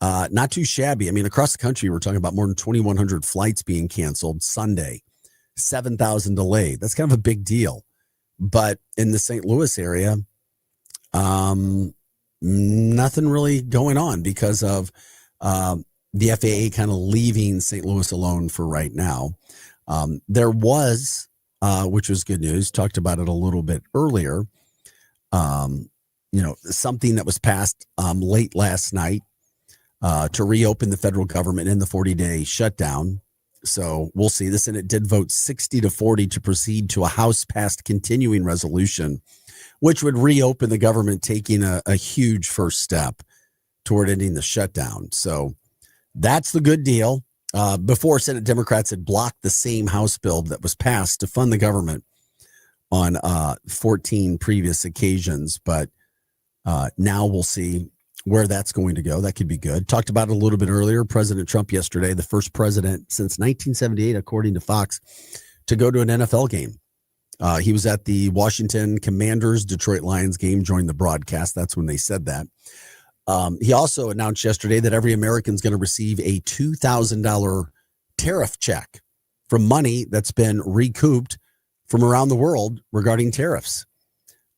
not too shabby. I mean, across the country, we're talking about more than 2,100 flights being canceled Sunday, 7,000 delayed. That's kind of a big deal. But in the St. Louis area, nothing really going on because of the FAA kind of leaving St. Louis alone for right now. There was, which was good news, talked about it a little bit earlier, you know, something that was passed late last night to reopen the federal government in the 40-day shutdown. So we'll see. The Senate did vote 60-40 to proceed to a House-passed continuing resolution, which would reopen the government, taking a huge first step toward ending the shutdown. So that's the good deal. Before, Senate Democrats had blocked the same House bill that was passed to fund the government on 14 previous occasions. But now we'll see where that's going to go. That could be good. Talked about it a little bit earlier. President Trump yesterday, the first president since 1978, according to Fox, to go to an NFL game. He was at the Washington Commanders Detroit Lions game, joined the broadcast. That's when they said that. He also announced yesterday that every American is going to receive a $2,000 tariff check from money that's been recouped from around the world regarding tariffs.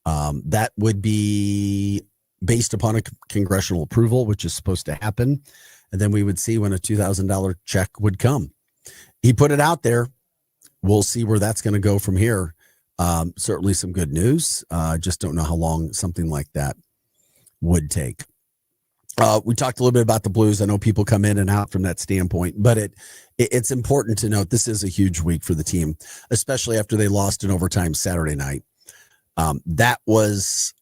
That would be based upon a congressional approval, which is supposed to happen. And then we would see when a $2,000 check would come. He put it out there. We'll see where that's going to go from here. Certainly some good news. Just don't know how long something like that would take. We talked a little bit about the Blues. I know people come in and out from that standpoint, but it's important to note this is a huge week for the team, especially after they lost in overtime Saturday night. That was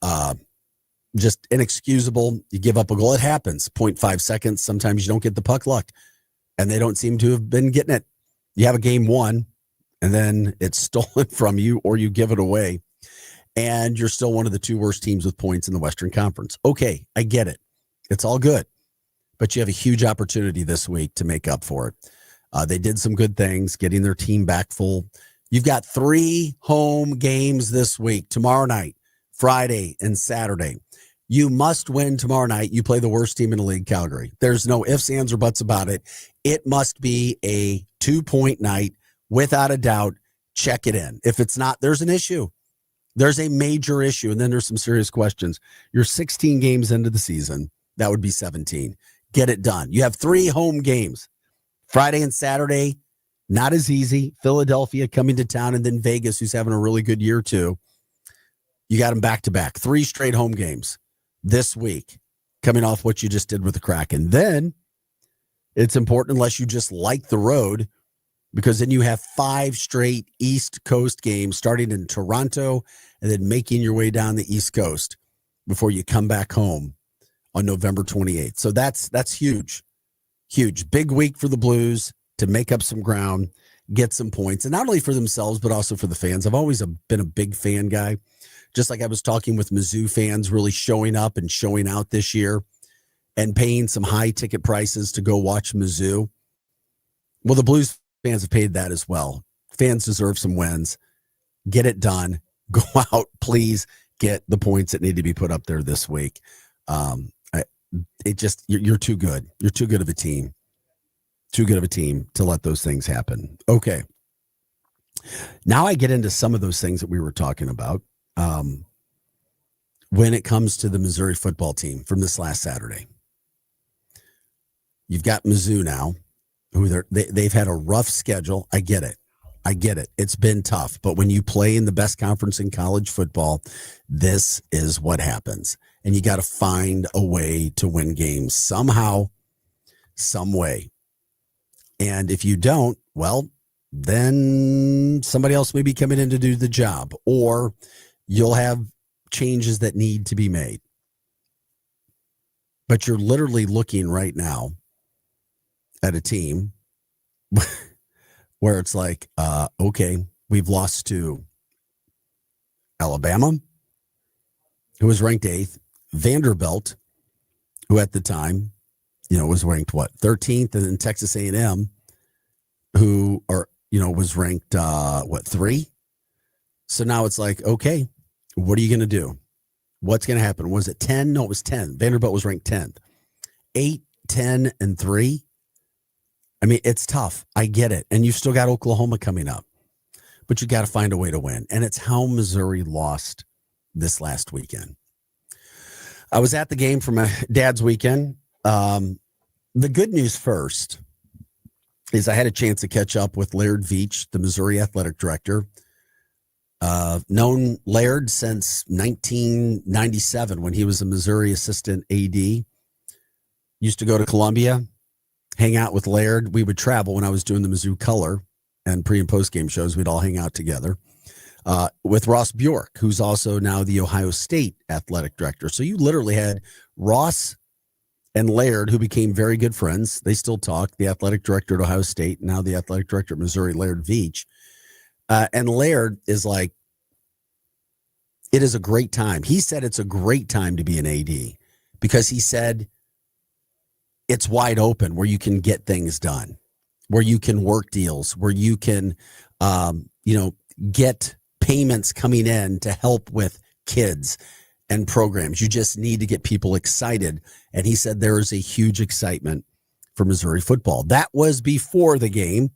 just inexcusable. You give up a goal. It happens. 0.5 seconds. Sometimes you don't get the puck luck, and they don't seem to have been getting it. You have a game won, and then it's stolen from you or you give it away, and you're still one of the two worst teams with points in the Western Conference. Okay, I get it. It's all good, but you have a huge opportunity this week to make up for it. They did some good things, getting their team back full. You've got 3 home games this week, tomorrow night, Friday, and Saturday. You must win tomorrow night. You play the worst team in the league, Calgary. There's no ifs, ands, or buts about it. It must be a 2-point night, without a doubt. Check it in. If it's not, there's an issue. There's a major issue, and then there's some serious questions. You're 16 games into the season. That would be 17. Get it done. You have 3 home games, Friday and Saturday. Not as easy. Philadelphia coming to town, and then Vegas, who's having a really good year too. You got them back to back. 3 straight home games this week, coming off what you just did with the Kraken. Then it's important, unless you just like the road, because then you have 5 straight East Coast games, starting in Toronto and then making your way down the East Coast before you come back home on November 28th. So that's huge. Huge. Big week for the Blues to make up some ground, get some points, and not only for themselves, but also for the fans. I've always been a big fan guy, just like I was talking with Mizzou fans really showing up and showing out this year and paying some high ticket prices to go watch Mizzou. Well, the Blues fans have paid that as well. Fans deserve some wins. Get it done. Go out, please get the points that need to be put up there this week. You're too good. You're too good of a team. Too good of a team to let those things happen. Okay. Now I get into some of those things that we were talking about when it comes to the Missouri football team from this last Saturday. You've got Mizzou now, who they've had a rough schedule. I get it. It's been tough. But when you play in the best conference in college football, this is what happens. And you got to find a way to win games somehow, some way. And if you don't, well, then somebody else may be coming in to do the job, or you'll have changes that need to be made. But you're literally looking right now at a team where it's like, okay, we've lost to Alabama, who was ranked 8th, Vanderbilt, who at the time, was ranked 13th, and then Texas A&M, who was ranked 3. So now it's like, okay, what are you going to do? What's going to happen? Was it 10? No, it was 10. Vanderbilt was ranked 10th. 8, 10, and 3. I mean, it's tough. I get it. And you've still got Oklahoma coming up, but you got to find a way to win. And it's how Missouri lost this last weekend. I was at the game for my dad's weekend. The good news first is I had a chance to catch up with Laird Veach, the Missouri athletic director. Known Laird since 1997 when he was a Missouri assistant AD. Used to go to Columbia, hang out with Laird. We would travel when I was doing the Mizzou Color and pre and post game shows. We'd all hang out together with Ross Bjork, who's also now the Ohio State athletic director. So you literally had Ross and Laird, who became very good friends. They still talk. The athletic director at Ohio State, now the athletic director at Missouri, Laird Veach. And Laird is like, it is a great time. He said it's a great time to be an AD because he said it's wide open where you can get things done, where you can work deals, where you can, get payments coming in to help with kids and programs. You just need to get people excited. And he said there is a huge excitement for Missouri football. That was before the game.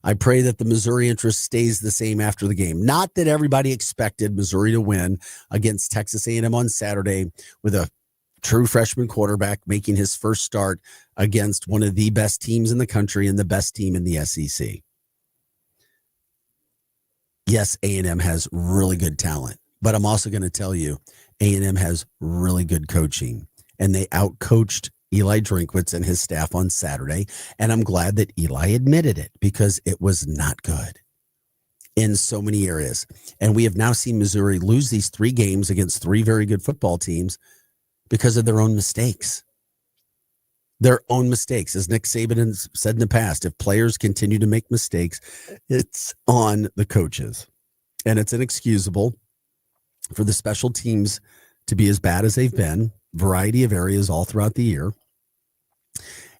I pray that the Missouri interest stays the same after the game. Not that everybody expected Missouri to win against Texas A&M on Saturday with a true freshman quarterback making his first start against one of the best teams in the country and the best team in the SEC. Yes, A&M has really good talent, but I'm also going to tell you A&M has really good coaching, and they outcoached Eli Drinkwitz and his staff on Saturday, and I'm glad that Eli admitted it because it was not good in so many areas. And we have now seen Missouri lose these 3 games against 3 very good football teams because of their own mistakes. Their own mistakes. As Nick Saban has said in the past, if players continue to make mistakes, it's on the coaches. And it's inexcusable for the special teams to be as bad as they've been, variety of areas all throughout the year.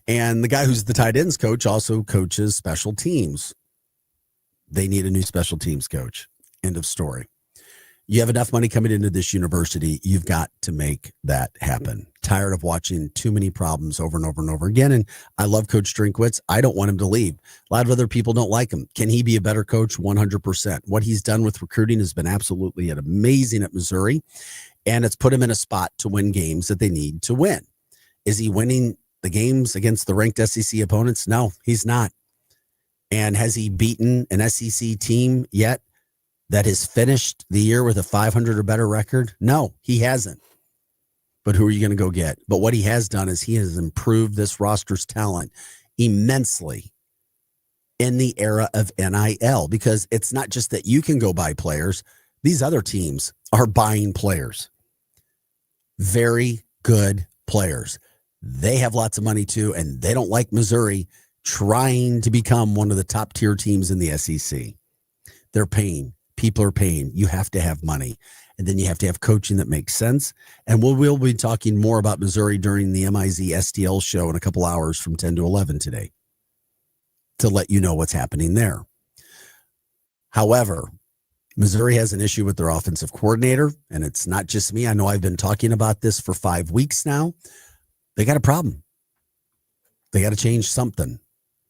And the guy who's the tight ends coach also coaches special teams. They need a new special teams coach. End of story. You have enough money coming into this university. You've got to make that happen. Tired of watching too many problems over and over and over again. And I love Coach Drinkwitz. I don't want him to leave. A lot of other people don't like him. Can he be a better coach? 100%. What he's done with recruiting has been absolutely amazing at Missouri. And it's put him in a spot to win games that they need to win. Is he winning the games against the ranked SEC opponents? No, he's not. And has he beaten an SEC team yet that has finished the year with a 500 or better record? No, he hasn't. But who are you going to go get? But what he has done is he has improved this roster's talent immensely in the era of NIL, because it's not just that you can go buy players. These other teams are buying players. Very good players. They have lots of money too, and they don't like Missouri trying to become one of the top tier teams in the SEC. They're paying. People are paying. You have to have money. And then you have to have coaching that makes sense. And we'll be talking more about Missouri during the MIZ STL show in a couple hours from 10 to 11 today to let you know what's happening there. However, Missouri has an issue with their offensive coordinator, and it's not just me. I know I've been talking about this for 5 weeks now. They got a problem. They got to change something.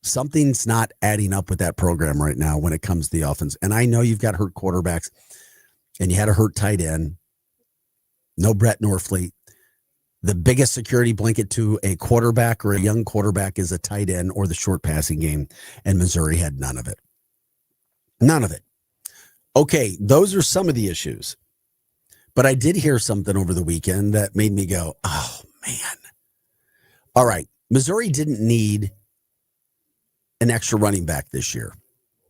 Something's not adding up with that program right now when it comes to the offense. And I know you've got hurt quarterbacks, and you had a hurt tight end. No Brett Norfleet. The biggest security blanket to a quarterback or a young quarterback is a tight end or the short passing game, and Missouri had none of it. None of it. Okay, those are some of the issues. But I did hear something over the weekend that made me go, oh, man. All right, Missouri didn't need an extra running back this year.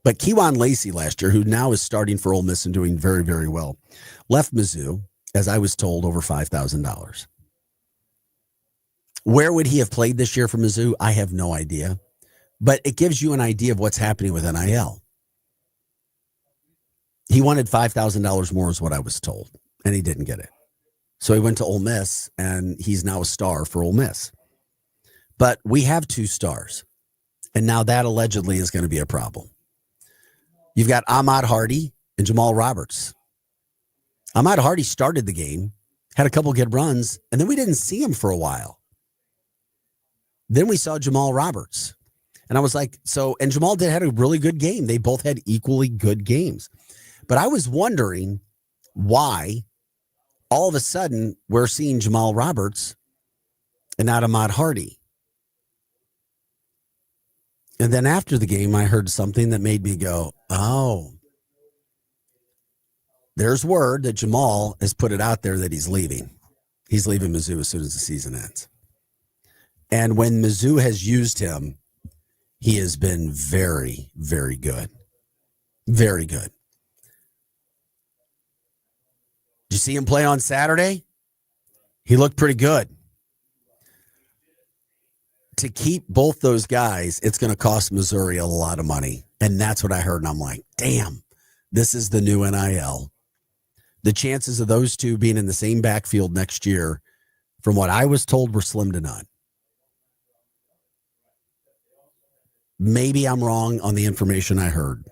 But Kewan Lacey last year, who now is starting for Ole Miss and doing very, very well, left Mizzou, as I was told, over $5,000. Where would he have played this year for Mizzou? I have no idea. But it gives you an idea of what's happening with NIL. He wanted $5,000 more is what I was told, and he didn't get it. So he went to Ole Miss, and he's now a star for Ole Miss. But we have 2 stars, and now that allegedly is going to be a problem. You've got Ahmad Hardy and Jamal Roberts. Ahmad Hardy started the game, had a couple good runs, and then we didn't see him for a while. Then we saw Jamal Roberts. And I was like, and Jamal had a really good game. They both had equally good games. But I was wondering why all of a sudden we're seeing Jamal Roberts and not Ahmad Hardy. And then after the game, I heard something that made me go, oh, there's word that Jamal has put it out there that he's leaving. He's leaving Mizzou as soon as the season ends. And when Mizzou has used him, he has been very, very good. Very good. Did you see him play on Saturday? He looked pretty good. To keep both those guys, it's going to cost Missouri a lot of money. And that's what I heard. And I'm like, damn, this is the new NIL. The chances of those two being in the same backfield next year, from what I was told, were slim to none. Maybe I'm wrong on the information I heard,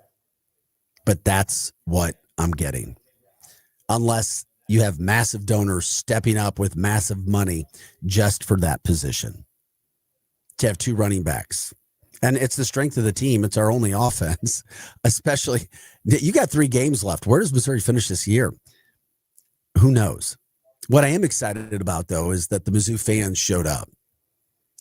but that's what I'm getting. Unless you have massive donors stepping up with massive money just for that position. To have 2 running backs And it's the strength of the team. It's our only offense, especially. You got 3 games left. Where does Missouri finish this year? Who knows? What I am excited about, though, is that the Mizzou fans showed up.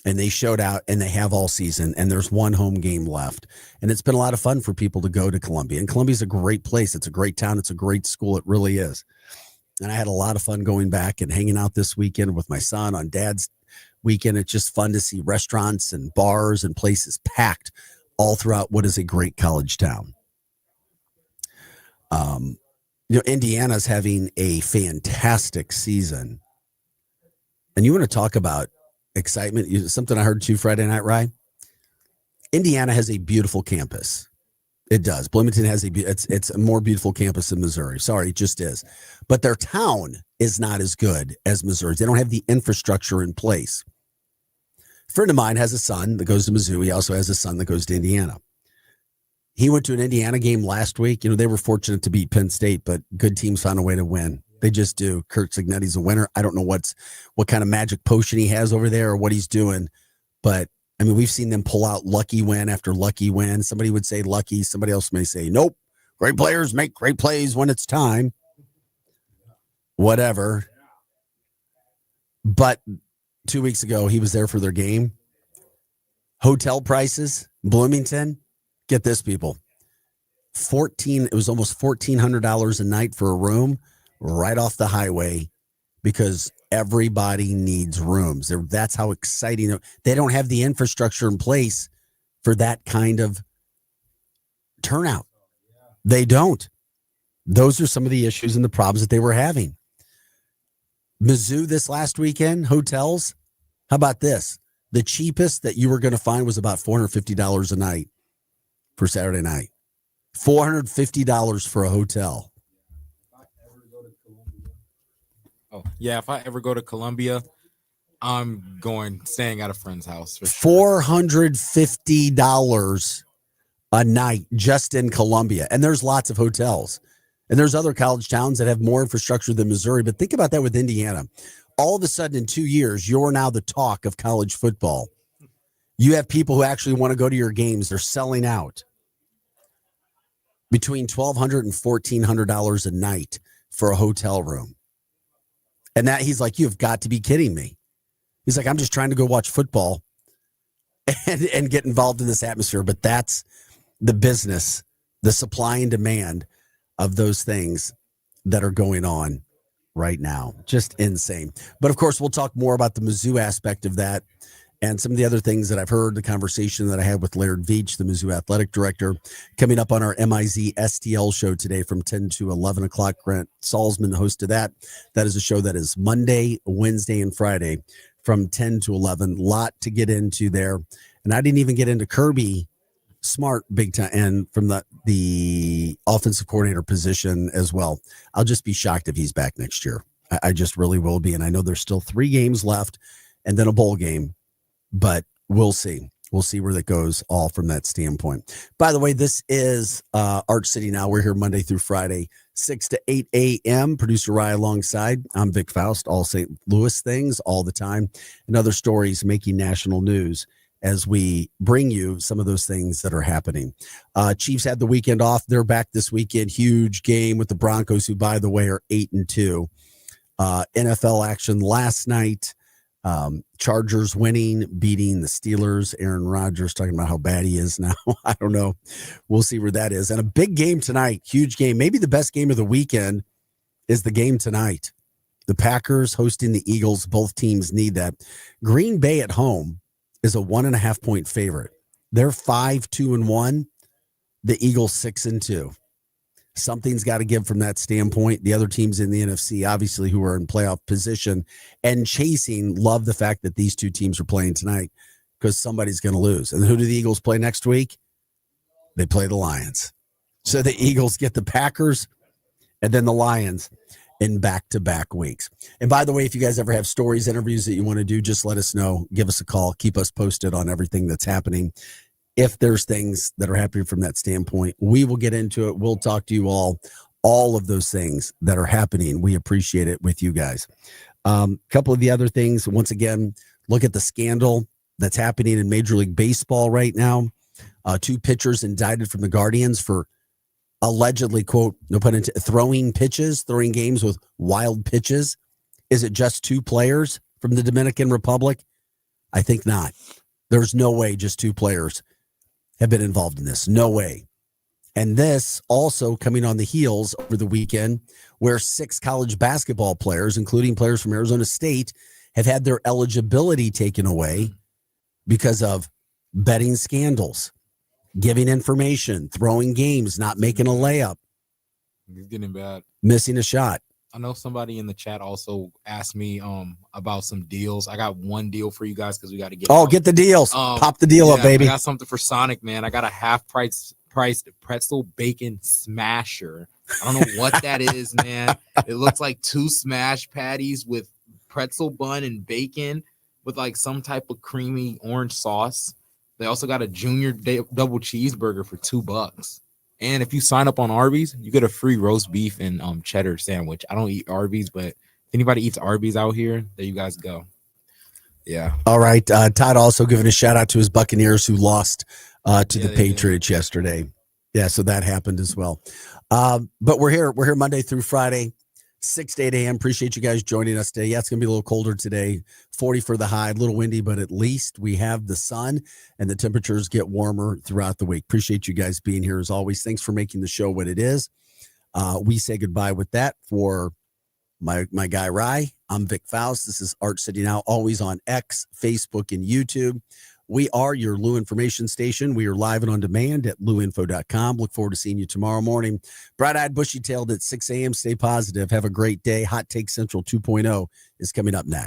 And they showed out, and they have all season, and there's 1 home game left. And it's been a lot of fun for people to go to Columbia. And Columbia's a great place. It's a great town. It's a great school. It really is. And I had a lot of fun going back and hanging out this weekend with my son on Dad's weekend. It's just fun to see restaurants and bars and places packed all throughout what is a great college town. Indiana's having a fantastic season. And you want to talk about excitement? Something I heard too Friday night, Rye. Indiana has a beautiful campus. It does. Bloomington has it's a more beautiful campus than Missouri. Sorry, it just is. But their town is not as good as Missouri's. They don't have the infrastructure in place. A friend of mine has a son that goes to Mizzou. He also has a son that goes to Indiana. He went to an Indiana game last week. They were fortunate to beat Penn State, but good teams found a way to win. They just do. Kurt Cignetti's a winner. I don't know what kind of magic potion he has over there or what he's doing, but I mean, we've seen them pull out lucky win after lucky win. Somebody would say lucky. Somebody else may say, nope. Great players make great plays when it's time. Whatever. But 2 weeks ago, he was there for their game. Hotel prices, Bloomington. Get this, people. It was almost $1,400 a night for a room right off the highway because everybody needs rooms. That's how exciting. They don't have the infrastructure in place for that kind of turnout. They don't. Those are some of the issues and the problems that they were having. Mizzou this last weekend, hotels. How about this? The cheapest that you were going to find was about $450 a night for Saturday night. $450 for a hotel. Oh, yeah. If I ever go to Columbia, I'm staying at a friend's house for sure. $450 a night just in Columbia. And there's lots of hotels. And there's other college towns that have more infrastructure than Missouri. But think about that with Indiana. All of a sudden, in 2 years, you're now the talk of college football. You have people who actually want to go to your games. They're selling out. Between $1,200 and $1,400 a night for a hotel room. And that he's like, you've got to be kidding me. He's like, I'm just trying to go watch football and get involved in this atmosphere. But that's the business, the supply and demand of those things that are going on right now. Just insane. But of course, we'll talk more about the Mizzou aspect of that and some of the other things that I've heard, the conversation that I had with Laird Veach, the Mizzou athletic director, coming up on our MIZ STL show today from 10 to 11 o'clock. Grant Salzman, the host of that. That is a show that is Monday, Wednesday, and Friday from 10 to 11. Lot to get into there. And I didn't even get into Kirby Smart big time and from the offensive coordinator position as well. I'll just be shocked if he's back next year. I just really will be. And I know there's still 3 games left and then a bowl game. But we'll see. We'll see where that goes all from that standpoint. By the way, this is Arch City Now. We're here Monday through Friday, 6 to 8 a.m. Producer Rye alongside. I'm Vic Faust, all St. Louis things all the time and other stories making national news as we bring you some of those things that are happening. Chiefs had the weekend off. They're back this weekend. Huge game with the Broncos, who, by the way, are 8-2. NFL action last night. Chargers winning, beating the Steelers. Aaron Rodgers talking about how bad he is now. I don't know. We'll see where that is. And a big game tonight, huge game. Maybe the best game of the weekend is the game tonight. The Packers hosting the Eagles. Both teams need that. Green Bay at home is a 1.5 point favorite. They're 5-2-1. The Eagles 6-2. Something's got to give from that standpoint. The other teams in the NFC, obviously, who are in playoff position and chasing, love the fact that these two teams are playing tonight because somebody's going to lose. And who do the Eagles play next week? They play the Lions. So the Eagles get the Packers and then the Lions in back-to-back weeks. And by the way, if you guys ever have stories, interviews that you want to do, just let us know. Give us a call. Keep us posted on everything that's happening. If there's things that are happening from that standpoint, we will get into it. We'll talk to you all of those things that are happening. We appreciate it with you guys. Couple of the other things, once again, look at the scandal that's happening in Major League Baseball right now. 2 pitchers indicted from the Guardians for allegedly, quote, no pun intended, throwing games with wild pitches. Is it just 2 players from the Dominican Republic? I think not. There's no way just 2 players have been involved in this. No way. And this also coming on the heels over the weekend where 6 college basketball players, including players from Arizona State, have had their eligibility taken away because of betting scandals, giving information, throwing games, not making a layup. It's getting bad. Missing a shot. I know somebody in the chat also asked me about some deals. I got one deal for you guys because we got to get. Get the deals. Pop the deal up, baby. I got something for Sonic, man. I got a half-priced pretzel bacon smasher. I don't know what that is, man. It looks like 2 smash patties with pretzel bun and bacon with like some type of creamy orange sauce. They also got a junior double cheeseburger for $2. And if you sign up on Arby's, you get a free roast beef and cheddar sandwich. I don't eat Arby's, but if anybody eats Arby's out here, there you guys go. Yeah. All right. Todd also giving a shout out to his Buccaneers who lost to the Patriots yesterday. Yeah, so that happened as well. But we're here. We're here Monday through Friday, 6 to 8 a.m. Appreciate you guys joining us today. Yeah, it's going to be a little colder today. 40 for the high, a little windy, but at least we have the sun and the temperatures get warmer throughout the week. Appreciate you guys being here as always. Thanks for making the show what it is. We say goodbye with that for my guy, Rye. I'm Vic Faust. This is Art City Now, always on X, Facebook, and YouTube. We are your Lou Information Station. We are live and on demand at louinfo.com. Look forward to seeing you tomorrow morning. Bright-eyed, bushy-tailed at 6 a.m. Stay positive. Have a great day. Hot Take Central 2.0 is coming up next.